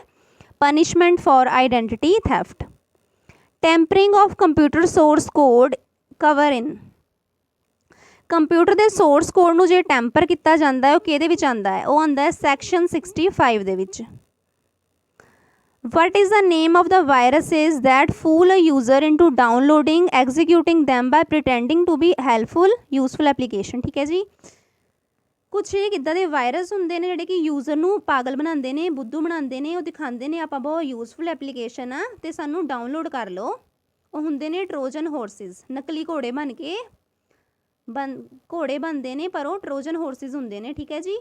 punishment for identity theft tampering of computer source code cover in computer के सोर्स कोड नूं जे टैंपर किया जाता है वो किहदे विच आंदा है वो आंदा है section 65 they which What is the name of the viruses that fool a user into downloading executing them by pretending to be helpful useful application ठीक है जी कुछ एक इदा के वायरस होंगे ने जिहड़े कि यूजर नूं पागल बनाते हैं बुद्धू बनाते हैं वो दिखाते हैं आप बहुत यूजफुल एप्लीकेशन आ तो सानू डाउनलोड कर लो वो होंगे ने ट्रोजन हॉर्सिस नकली घोड़े बन के घोड़े बनते हैं पर वो ट्रोजन हॉर्सिस होंगे ने ठीक है जी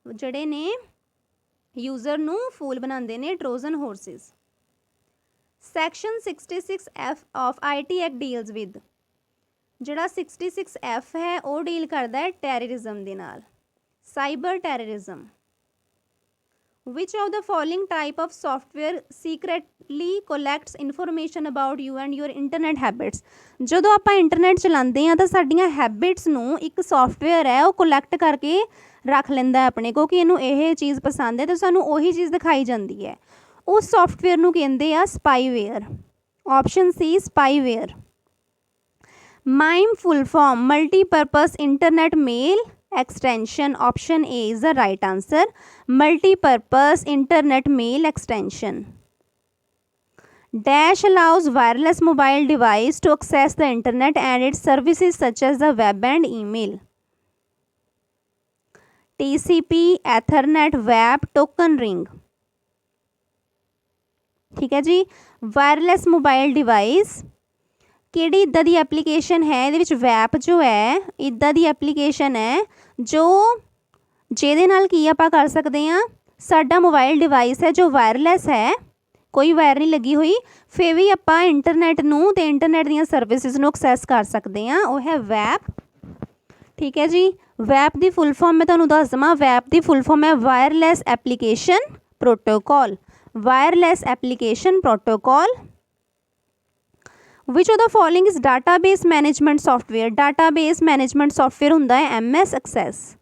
जड़े ने यूजर नूं फूल बनाते हैं Trojan horses section 66F of IT act deals with जिहड़ा 66F है वो डील करता है टैररिज्म दे नाल cyber terrorism which of the following type of software secretly collects information about you and your internet habits जो आप इंटरनेट चलाते हैं तो साडियां हैबिट्स नूं एक सॉफ्टवेयर है वो कोलैक्ट करके रख लेंदा है अपने को कि इनू यह चीज़ पसंद है तो सानू उही चीज़ दिखाई जाती है उस सॉफ्टवेयर नूं कहंदे आ spyware option C spyware MIME full form multipurpose internet mail extension option A is the right answer multipurpose internet mail extension dash allows wireless mobile device to access the internet and its services such as the web and email TCP ethernet web token ring ठीक है जी wireless mobile device किहड़ी इदा दी application है ये वैप जो है इदा दी एप्लीकेशन है जो जिहदे नाल की आपां कर सकते हैं साडा मोबाइल डिवाइस है जो वायरलेस है कोई वायर नहीं लगी हुई फिर भी आपां इंटरनेट नूं ते इंटरनेट दीयां सर्विसिज नूं एक्सैस कर सकते हैं वो है वैप ठीक है जी वैप की फुल फॉर्म मैं तुहानूं दस देवां वैप की फुल फॉर्म है wireless application protocol wireless application protocol which of the following is database management software database management software हुंदा है MS Access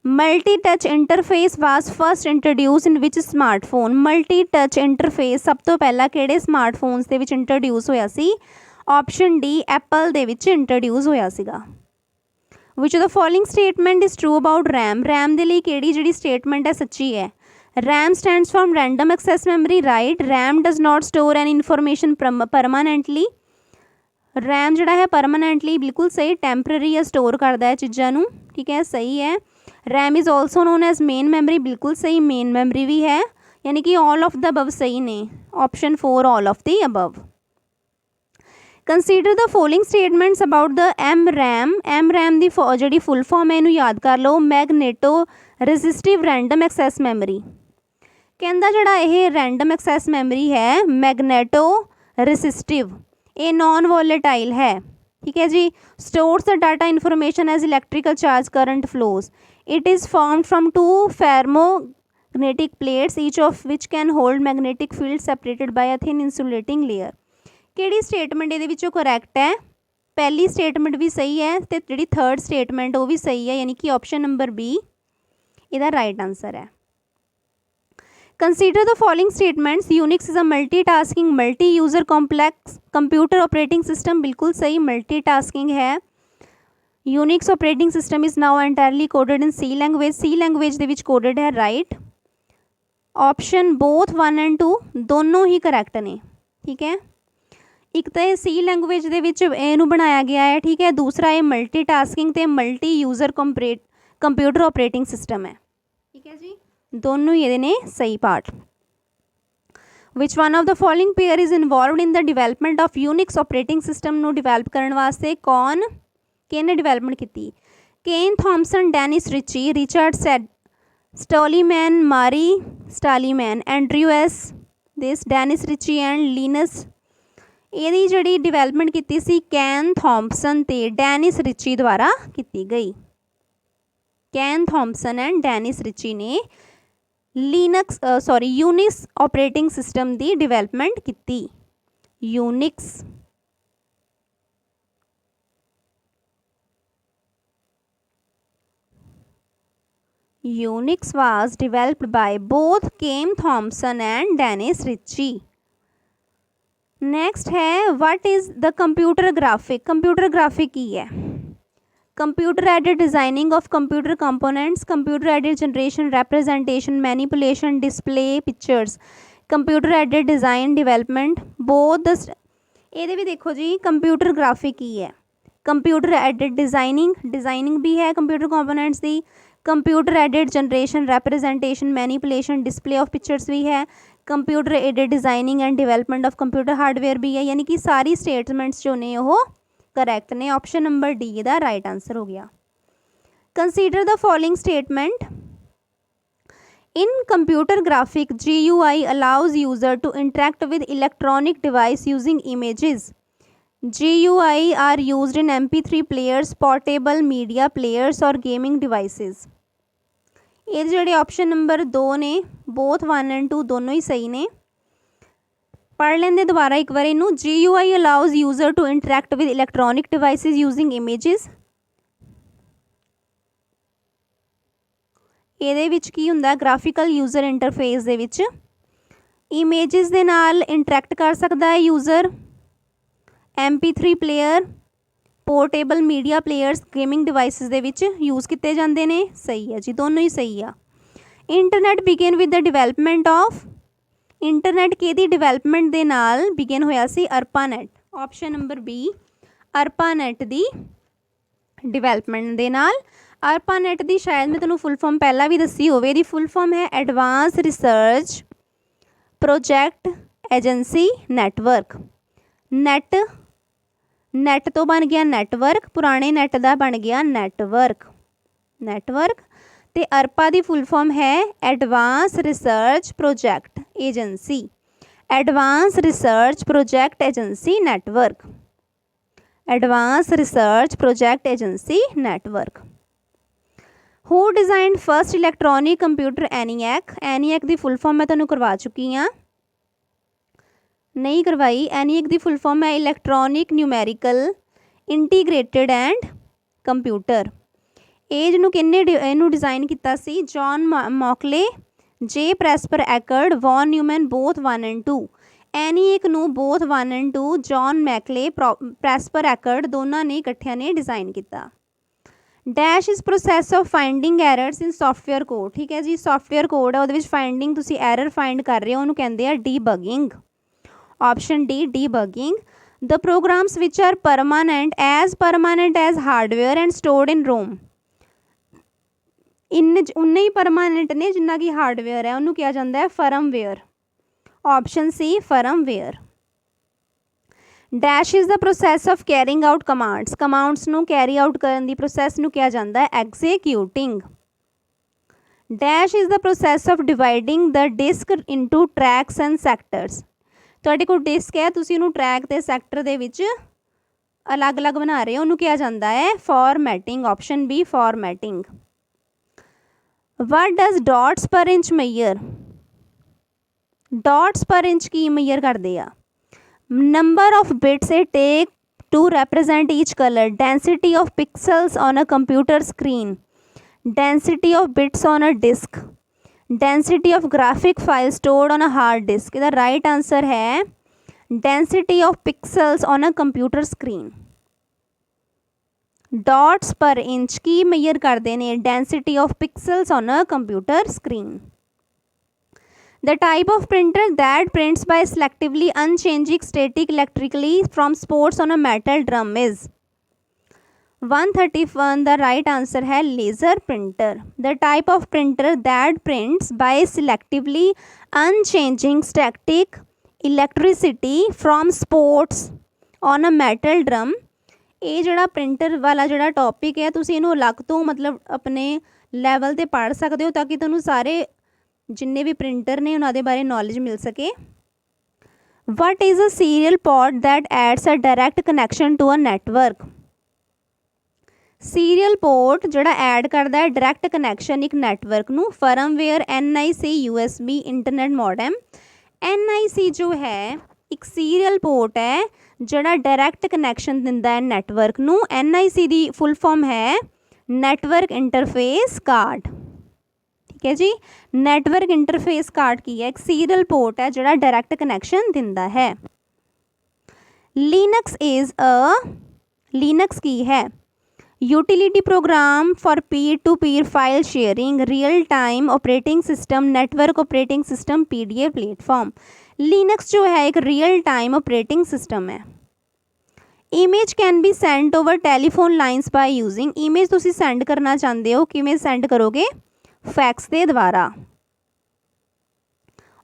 multi touch interface was first introduced in which smartphone multi touch interface सब तो पहला किहड़े smartphones दे विच introduce होया सी ऑप्शन डी एप्पल दे विच इंट्रोड्यूस होया सीगा which of the following statement is true about RAM दे लई किहड़ी जिहड़ी स्टेटमेंट है सच्ची है RAM stands from random access memory right RAM does not store an information permanently RAM जिहड़ा है परमानेंटली बिल्कुल सही टैंपररी या स्टोर करता है चीज़ों नूं ठीक है सही है RAM is also known as main memory बिल्कुल सही मेन मैमरी भी है यानी कि ऑल ऑफ द अबव सही ने option 4 all of the above consider the following statements about the M RAM की जी फुल फॉर्म है इनू याद कर लो magneto resistive random access memory कहता जड़ा ये रैंडम एक्सैस मैमरी है मैगनेटो रजिस्टिव ये नॉन वॉलेटाइल है ठीक है जी stores the data information as electrical charge current flows it is formed from 2 ferromagnetic plates each of which can hold magnetic field separated by a thin insulating layer किहड़ी statement ये correct है पहली statement भी सही है तो जी third statement वो भी सही है यानी कि ऑप्शन नंबर बी इसका राइट आंसर है consider the following statements Unix is a multitasking multi user complex computer operating system बिल्कुल सही मल्टीटास्किंग है Unix operating system is now entirely coded in C language, C language ਦੇ ਵਿੱਚ coded ਹੈ, right. Option both 1 and 2 दोनों ही correct ने, ठीक है। एक तो ये सी लैंग्वेज ਦੇ ਵਿੱਚ ਇਹਨੂੰ ਬਣਾਇਆ ਗਿਆ है, ठीक है। दूसरा ये मल्टीटास्किंग ਤੇ multi user computer operating system है, ठीक है जी। दोनों ही ने सही part. Which one of the following pair is involved in the development of Unix operating system ਨੂੰ डिवेलप करने वास्ते कौन किहने डिवेलपमेंट की? Ken Thompson, Dennis Ritchie, Richard Stallman, Mary Stallman, Andrew S this, Dennis Ritchie and Linus. ਇਹਦੀ ਜਿਹੜੀ development की सी कैन थॉमसन ते डेनिस रिची द्वारा की गई। Can Thompson and Dennis Ritchie ने यूनिक्स ऑपरेटिंग सिस्टम की डिवेलपमेंट की। Unix Unix was developed by both Ken Thompson and Dennis Ritchie. Next है what is the computer graphic. Computer graphic की है computer aided designing of computer components, computer aided generation, representation, manipulation, display pictures, computer aided design development both the. ये भी देखो जी computer graphic की है computer aided designing भी है computer components की, computer aided generation, representation, manipulation, display of pictures भी है, computer aided designing and development of computer hardware भी है। यानी कि सारी स्टेटमेंट्स जो ने वो करैक्ट ने। ऑप्शन नंबर डी का राइट आंसर हो गया। Consider the following statement. In computer graphic GUI allows user to interact with electronic device using images. GUI are used in MP3 players, portable media players और gaming devices. ये जोड़े option number 2 ने both 1 and 2 दोनों ही सही ने। पढ़ लेंदे दोबारा एक बार इनू। GUI allows user to interact with electronic devices using images. ਇਹਦੇ ਵਿੱਚ ਕੀ ਹੁੰਦਾ ਗ੍ਰਾਫਿਕਲ ਯੂਜ਼ਰ ਇੰਟਰਫੇਸ ਦੇ ਵਿੱਚ ਇਮੇजेस ਦੇ ਨਾਲ ਇੰਟਰੈਕਟ ਕਰ ਸਕਦਾ ਹੈ user. MP3 player, portable media players, gaming devices दे विच यूज़ किए जाते हैं। सही है जी, दोनों ही सही आ। Internet begin with the development of. Internet कि डिवेलपमेंट के नाल बिगेन होया सी ARPANET। Option number B ARPANET की डिवेलपमेंट के नाल। ARPANET की शायद मैं तुहानूं फुल फॉर्म पहला भी दसी होवे। दी फुल फॉर्म है advance research project agency network. Net तो बन गया नैटवर्क, पुराने नैट का बन गया नैटवर्क तो ARPA की फुल फॉर्म है advance research project agency. Advance research project agency network. Advance research project agency network. Who designed first electronic computer ENIAC। ENIAC की फुल फॉर्म मैं तुहानूं करवा चुकी हाँ, नहीं करवाई। ENIAC की फुल फॉर्म है electronic numerical integrated and computer. एज नूं किन्ने इहनूं डिज़ाइन किया सी? John Mauchly, J Presper Eckert, von Neumann both 1 and 2। ENIAC नूं both 1 and 2 John Mauchly Presper Eckert दोनों ने इकट्ठिया ने डिज़ाइन किया। Dash is process of finding errors in software code. ठीक है जी, सॉफ्टवेयर कोड है उहदे विच फाइंडिंग तुसीं एरर फाइंड कर रहे हो उहनूं कहंदे आ debugging. Option D debugging. The programs which are permanent as hardware and stored in ROM. उन्ने ही परमानेंट ने जिन्ना कि हार्डवेयर है उन्होंने कहा जाता है firmware. Option C firmware. Dash is the process of carrying out commands नूं कैरी आउट करने की प्रोसैस नूं कहा जाता है executing. Dash is the process of dividing the disk into tracks and sectors. तुहाडे कोल डिस्क है, तुसीं उहनूं ट्रैक ते सैक्टर दे विच अलग अलग बना रहे हो, उन्होंने कहा जाता है formatting. Option B formatting. What does dots per inch measure. Dots per inch की मैयर करते हैं? Number of bits it take to represent each color, density of pixels on a computer screen, density of bits on a disk, density of graphic file stored on a hard disk। इसका right answer है density of pixels on a computer screen। Dots per inch की major करते हैं density of pixels on a computer screen. The type of printer that prints by selectively unchanging static electrically from spots on a metal drum is 131। The right answer है laser printer। The type of printer that prints by selectively unchanging static electricity from spots on a metal drum। ਇਹ ਜਿਹੜਾ printer ਵਾਲਾ ਜਿਹੜਾ topic ਹੈ ਤੁਸੀਂ ਇਹਨੂੰ ਅਲੱਗ ਤੋਂ ਮਤਲਬ ਆਪਣੇ ਲੈਵਲ 'ਤੇ ਪੜ੍ਹ ਸਕਦੇ ਹੋ ਤਾਂ ਕਿ ਤੁਹਾਨੂੰ ਸਾਰੇ ਜਿੰਨੇ ਵੀ ਪ੍ਰਿੰਟਰ ਨੇ ਉਹਨਾਂ ਦੇ ਬਾਰੇ ਨੌਲੇਜ ਮਿਲ ਸਕੇ। What is a serial port that adds a direct connection to a network. Serial port ਜਿਹੜਾ ਐਡ ਕਰਦਾ ਹੈ ਡਾਇਰੈਕਟ ਕਨੈਕਸ਼ਨ ਇੱਕ ਨੈਟਵਰਕ ਨੂੰ। Firmware NIC USB internet modem. NIC ਜੋ ਹੈ ਇੱਕ ਸੀਰੀਅਲ ਪੋਰਟ ਹੈ ਜਿਹੜਾ ਡਾਇਰੈਕਟ ਕਨੈਕਸ਼ਨ ਦਿੰਦਾ ਹੈ ਨੈਟਵਰਕ ਨੂੰ। NIC ਦੀ ਫੁੱਲ ਫਾਰਮ ਹੈ ਨੈਟਵਰਕ ਇੰਟਰਫੇਸ ਕਾਰਡ। ठीक है जी, नैटवर्क इंटरफेस कार्ड की है एक सीरियल पोर्ट है जोड़ा डायरैक्ट कनैक्शन दिंदा है। लीनक्स की है utility programme for Pir to Pir file sharing, real time operating system, network operating system, PDA platform. Linux जो है एक रियल टाइम ऑपरेटिंग सिस्टम है। Image can be send over telephone lines by using. Image तुसी send करना चाहते हो किवें send करोगे? फैक्स के द्वारा।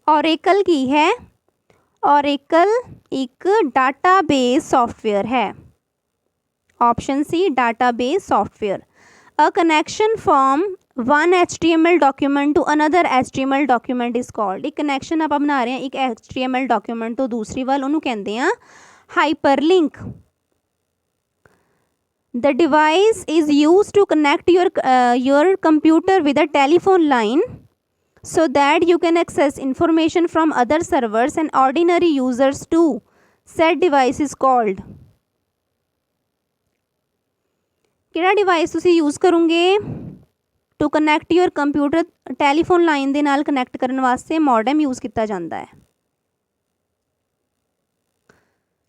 ओरेकल की है ओरेकल एक डाटाबेस सॉफ्टवेयर है। Option C database software. A connection from one HTML document to another HTML document is called. एक कनैक्शन आप बना रहे हैं एक HTML डॉक्यूमेंट तो दूसरी वाल उन्होंने कहते हैं hyperlink. The device is used to connect your computer with a telephone line so that you can access information from other servers and ordinary users too. Said device is called। किहड़ा device तुसी use करोगे to connect your computer telephone line दे नाल connect करने वास्ते modem use किया जाता है।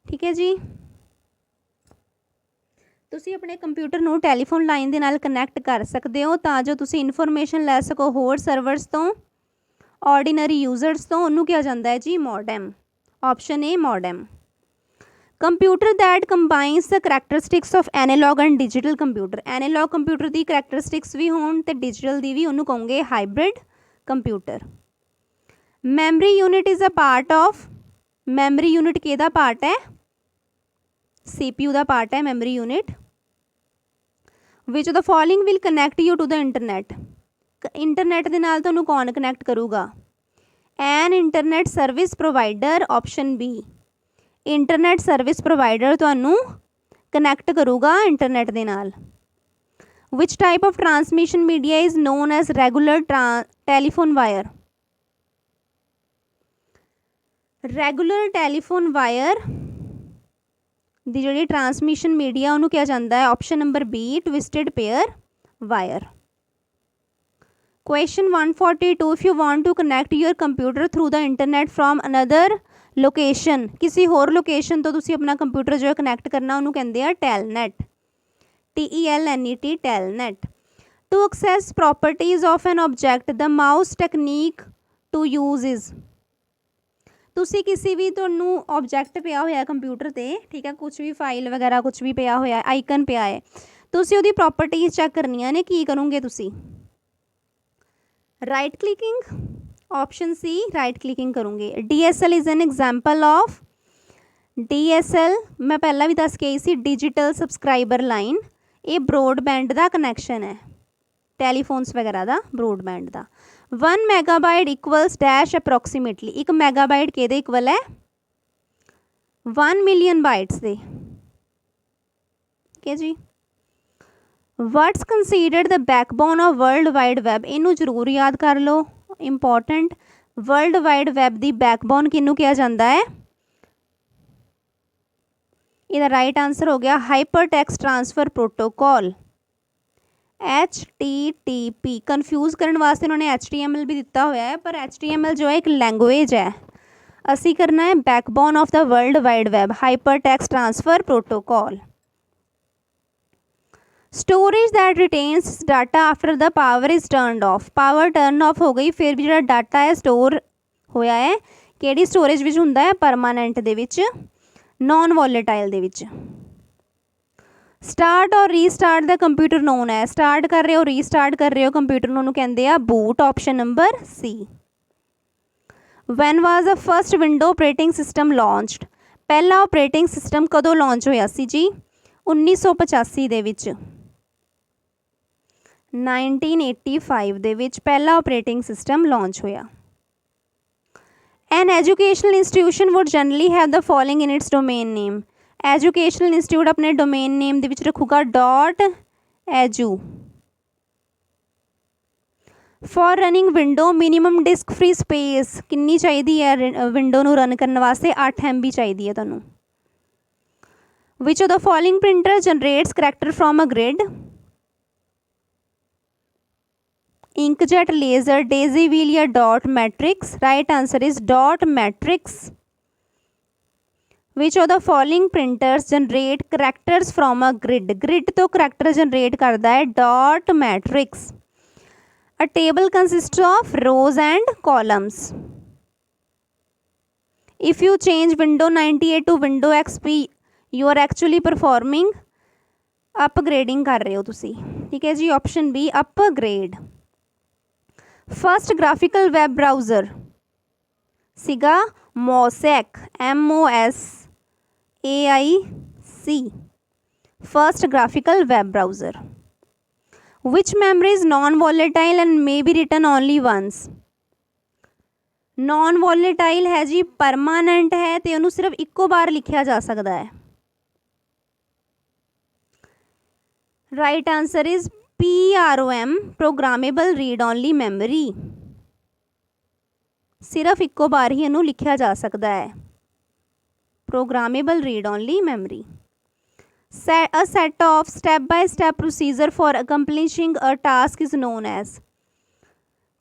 ठीक है जी, ਤੁਸੀਂ ਆਪਣੇ ਕੰਪਿਊਟਰ ਨੂੰ ਟੈਲੀਫੋਨ ਲਾਈਨ ਦੇ ਨਾਲ ਕਨੈਕਟ ਕਰ ਸਕਦੇ ਹੋ ਤਾਂ ਜੋ ਤੁਸੀਂ ਇਨਫੋਰਮੇਸ਼ਨ ਲੈ ਸਕੋ ਹੋਰ ਸਰਵਰਸ ਤੋਂ ਆਰਡੀਨਰੀ ਯੂਜ਼ਰਸ ਤੋਂ। ਉਹਨੂੰ ਕਿਹਾ ਜਾਂਦਾ ਹੈ ਜੀ modem. Option A modem. Computer that combines the characteristics of analog and digital computer. Analog computer ਦੀ ਕਰੈਕਟਰਿਸਟਿਕਸ ਵੀ ਹੋਣ ਤੇ ਡਿਜੀਟਲ ਦੀ ਵੀ ਉਹਨੂੰ ਕਹੋਗੇ hybrid computer. Memory unit is a part of. Memory unit ਕਿਹਦਾ ਪਾਰਟ ਹੈ? CPU ਦਾ ਪਾਰਟ ਹੈ memory unit. Which the following will connect you to the internet. Internet के नाल तुहानूं कौन कनैक्ट करूगा? An internet service provider. Option B internet service provider तुहानूं कनैक्ट करूगा इंटरनेट के नाल। Which type of transmission media is known as regular telephone wire. Regular telephone wire ਦੀ ਜਿਹੜੀ ਟਰਾਂਸਮਿਸ਼ਨ ਮੀਡੀਆ ਉਹਨੂੰ ਕਿਹਾ ਜਾਂਦਾ ਹੈ option number B twisted pair wire. Question 142 if you want to connect your computer through the internet from another location. किसी होर location तो तुसी अपना कंप्यूटर जो है कनैक्ट करना उन्होंने कहते हैं Telnet. TELNET Telnet. To access properties of an object the mouse technique to use is. ਤੁਸੀਂ ਕਿਸੇ ਵੀ ਤੁਹਾਨੂੰ ਆਬਜੈਕਟ ਪਿਆ ਹੋਇਆ ਕੰਪਿਊਟਰ ਤੇ ਠੀਕ ਹੈ ਕੁਝ ਵੀ ਫਾਈਲ ਵਗੈਰਾ ਕੁਝ ਵੀ ਪਿਆ ਹੋਇਆ ਆਈਕਨ ਪਿਆ ਹੈ ਤੁਸੀਂ ਉਹਦੀ ਪ੍ਰੋਪਰਟੀਜ਼ ਚੈੱਕ ਕਰਨੀਆਂ ਨੇ ਕੀ ਕਰੋਗੇ ਤੁਸੀਂ? Right clicking. Option C right clicking करूँगे। DSL is an example of. DSL मैं पहला भी दस के सी डिजिटल सबसक्राइबर लाइन। ये ब्रॉडबैंड का कनैक्शन है टैलीफोन्स वगैरह का ब्रॉडबैंड का। 1 megabyte equals dash approximately. 1 megabyte के इक्वल है 1 मिलियन बाइट्स दे। ठीक है जी। What's considered the backbone of world wide web. इनू जरूर याद कर लो इंपॉर्टेंट। वर्ल्ड वाइड वैब की बैकबोन किनू कहा जाता है? इसका राइट आंसर हो गया hyper text transfer protocol HTTP। Confuse करने वास्ते उन्होंने HTML भी दिता हुआ है पर HTML जो है एक लैंग्वेज है। असी करना है backbone of the world wide web hyper text transfer protocol. Storage that retains data after the power is turned of, power turn off हो गई, फिर भी जो डाटा है स्टोर होया है किहड़ी स्टोरेज विच हुंदा है, परमानेंट दे विच, नॉन वॉलेटाइल दे विच। स्टार्ट और रीस्टार्ट द कंप्यूटर नोन है, स्टार्ट कर रहे हो रीस्टार्ट कर रहे हो कंप्यूटर नूं कहंदे आ boot, option number C. When was the first window operating system launched, पहला ऑपरेटिंग सिस्टम कदों लॉन्च होया सी जी, 1985 दे विच, 1985 दे विच पहला ऑपरेटिंग सिस्टम लॉन्च होया। An educational institution would generally have the following in its domain name, educational institute अपने डोमेन नेम दे विच रखूगा dot edu. For running window minimum disk free space कितनी चाहिए है विंडो नूं रन करने वास्ते, 8 MB चाहिए है तुहानूं। Which of the following printer generates character from a grid, inkjet, laser, daisy wheel या dot matrix, right answer is dot matrix. Which of the following printers generate characters from a grid, grid तो character generate करता है, dot matrix. A table consists of rows and columns. If you change window 98 to window XP, you are actually performing upgrading कर रहे हो तुसी, ठीक है जी, option B upgrade. First graphical web browser सीगा Mosaic, MOSAIC, first graphical web browser. Which memory is non-volatile and may be written only once? Non-volatile है जी, permanent है तो उन्होंने सिर्फ इको बार लिखा जा सकता है। Right answer is PROM, programmable read only memory, सिर्फ इको बार ही इन्होंने लिखा जा सकता है, programmable read only memory. A set of step-by-step procedure for accomplishing a task is known as,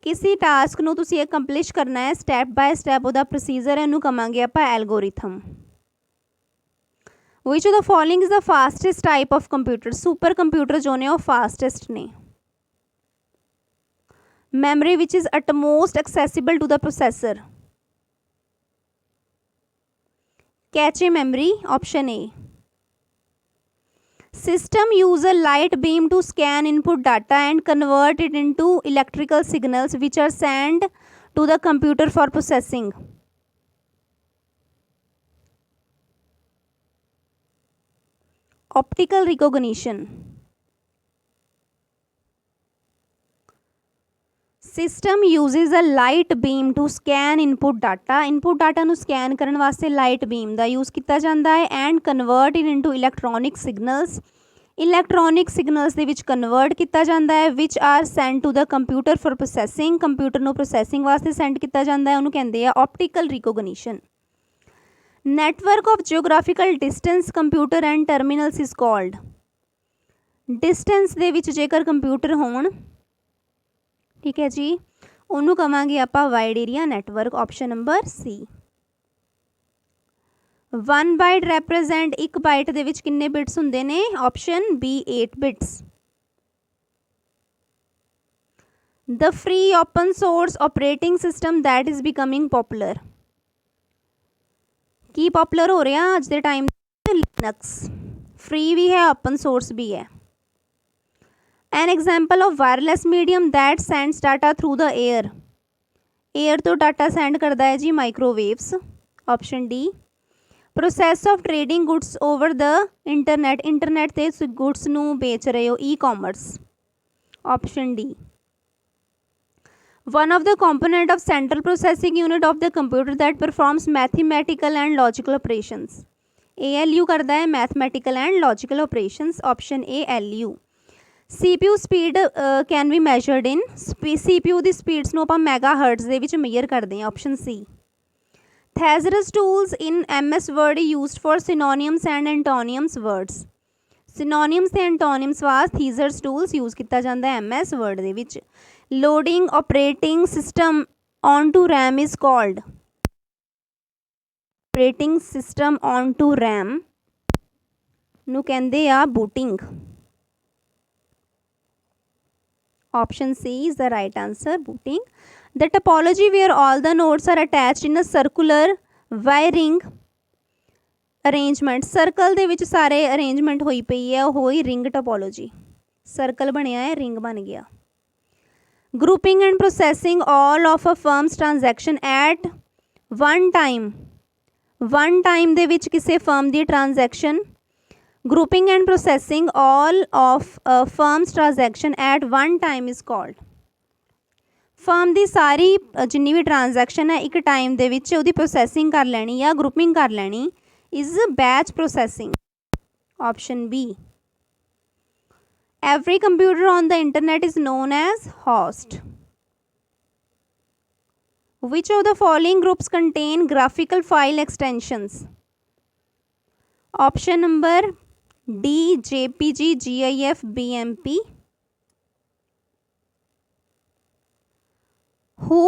किसी टास्क नूं तुसीं accomplish करना है स्टैप बाय स्टैप ਉਹਦਾ प्रोसीजर है, ਇਹਨੂੰ ਕਵਾਂਗੇ ਆਪਾਂ algorithm. Which of the following is the fastest type of computer, super computer जो ने ਉਹ fastest ने। memory which is utmost accessible to the processor, cache memory, option A। System use a light beam to scan input data and convert it into electrical signals which are sent to the computer for processing. Optical recognition. System uses a light beam to scan input data. Input data ਨੂੰ scan ਕਰਨ ਵਾਸਤੇ light beam ਦਾ use ਕੀਤਾ ਜਾਂਦਾ ਹੈ and convert it into electronic signals. Electronic signals ਦੇ ਵਿੱਚ convert ਕੀਤਾ ਜਾਂਦਾ ਹੈ which are sent to the computer for processing. Computer ਨੂੰ processing ਵਾਸਤੇ send ਕੀਤਾ ਜਾਂਦਾ ਹੈ, ਉਹਨੂੰ ਕਹਿੰਦੇ ਆ optical recognition. Network of geographical distance computer and terminals is called. Distance ਦੇ ਵਿੱਚ ਜੇਕਰ ਕੰਪਿਊਟਰ ਹੋਣ, ठीक है जी, ਉਹਨੂੰ ਕਵਾਂਗੇ ਆਪਾਂ wide area network, option number C. 1 byte represent, ਇੱਕ ਬਾਈਟ ਦੇ ਵਿੱਚ ਕਿੰਨੇ ਬਿਟਸ ਹੁੰਦੇ ਨੇ, option B 8 bits. The free open source operating system that is becoming popular, ਕੀ ਪॉपुलर ਹੋ ਰਿਹਾ ਅੱਜ ਦੇ ਟਾਈਮ, ਲਿਨक्स, फ्री भी है ओपन सोर्स भी है। An example of wireless medium that sends data through the air, air तो डाटा सेंड करता है जी microwaves, option D. Process of trading goods over the internet, internet ते गुड्स नू बेच रहे हो, E commerce, option D. One of the component of central processing unit of the computer that performs mathematical and logical operations, ALU करता है mathematical and logical operations, option A LU। CPU speed can be measured in, CPU ਦੀ speeds ਨੂੰ ਆਪਾਂ megahertz ਦੇ ਵਿੱਚ measure ਕਰਦੇ ਹਾਂ, option C. Thesaurus tools in MS Word used for synonyms and antonyms words, synonyms ਤੇ antonyms ਵਾਸਤੇ ਥੀਜ਼ਰਸ tools use ਕੀਤਾ ਜਾਂਦਾ ਹੈ MS ਵਰਡ ਦੇ ਵਿੱਚ। Loading operating system on to RAM is called, operating system on to RAM ਨੂੰ ਕਹਿੰਦੇ ਆ booting. Option C is the right answer, booting. The topology where all the nodes are attached in a circular wiring arrangement, circle ਦੇ ਵਿੱਚ ਸਾਰੇ arrangement ਹੋਈ ਪਈ ਹੈ, ਉਹ ਹੋਈ ਰਿੰਗ ਟੋਪੋਲੋਜੀ। सर्कल ਬਣਿਆ ਹੈ, ਰਿੰਗ ਬਣ ਗਿਆ। grouping and processing all of a firm's transaction at one time ਦੇ ਵਿੱਚ ਕਿਸੇ firm the transaction, grouping and processing all of a firm's transaction at one time is called, firm ਦੀ ਸਾਰੀ ਜਿੰਨੀ ਵੀ ਟ੍ਰਾਂਜੈਕਸ਼ਨ ਹੈ ਇੱਕ ਟਾਈਮ ਦੇ ਵਿੱਚ ਉਹਦੀ ਪ੍ਰੋਸੈਸਿੰਗ ਕਰ ਲੈਣੀ ਜਾਂ ਗਰੁੱਪਿੰਗ ਕਰ ਲੈਣੀ is batch processing. Option B. Every computer on the internet is known as host. Which of the following groups contain graphical file extensions? Option number D, JPG, GIF, BMP. Who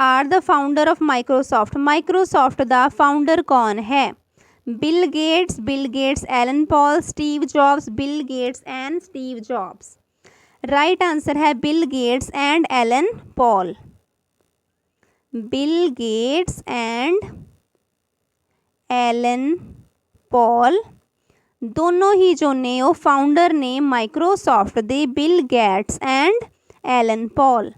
are the founder of Microsoft? Microsoft the founder ਕੌਣ ਹੈ? Bill Gates, Alan Paul, Steve Jobs, Bill Gates and Steve Jobs. Right answer है Bill Gates and Alan Paul. Bill Gates and Alan Paul दोनों ही जो ने वो founder ने Microsoft दे, Bill Gates and Allen Paul.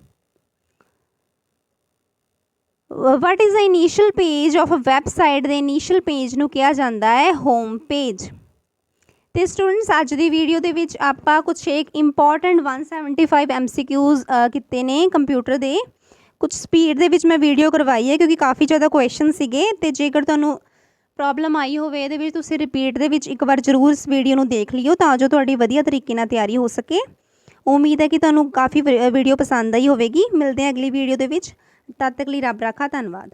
What is the initial page of a website? ਦੇ initial page ਨੂੰ ਕਿਹਾ ਜਾਂਦਾ ਹੈ ਹੋਮ ਪੇਜ। ਤੇ ਸਟੂਡੈਂਟਸ ਅੱਜ ਦੀ ਵੀਡੀਓ ਦੇ ਵਿੱਚ ਆਪਾਂ ਕੁਛ ਇੱਕ ਇੰਪੋਰਟੈਂਟ 175 MCQs ਕੀਤੇ ਨੇ ਕੰਪਿਊਟਰ ਦੇ। ਕੁਛ ਸਪੀਡ ਦੇ ਵਿੱਚ ਮੈਂ ਵੀਡੀਓ ਕਰਵਾਈ ਹੈ ਕਿਉਂਕਿ ਕਾफ़ੀ ਜ਼ਿਆਦਾ ਕੁਐਸਚਨ ਸੀਗੇ, ਤੇ ਜੇਕਰ ਤੁਹਾਨੂੰ ਪ੍ਰੋਬਲਮ ਆਈ ਹੋਵੇ ਇਹਦੇ ਵਿੱਚ ਤੁਸੀਂ ਰਿਪੀਟ ਦੇ ਵਿੱਚ ਇੱਕ ਵਾਰ ਜ਼ਰੂਰ ਇਸ ਵੀਡੀਓ ਨੂੰ ਦੇਖ ਲਿਓ ਤਾਂ ਜੋ ਤੁਹਾਡੀ ਵਧੀਆ ਤਰੀਕੇ ਨਾਲ ਤਿਆਰੀ ਹੋ ਸਕੇ। ਉਮੀਦ ਹੈ ਕਿ ਤੁਹਾਨੂੰ ਕਾफ़ੀ ਵੀਡੀਓ ਪਸੰਦ ਆਈ ਹੋਵੇਗੀ। ਮਿਲਦੇ ਹਾਂ ਅਗਲੀ ਵੀਡੀਓ ਦੇ ਵਿੱਚ, ਤਦ ਤੱਕ ਲਈ ਰੱਬ ਰਾਖਾ, ਧੰਨਵਾਦ।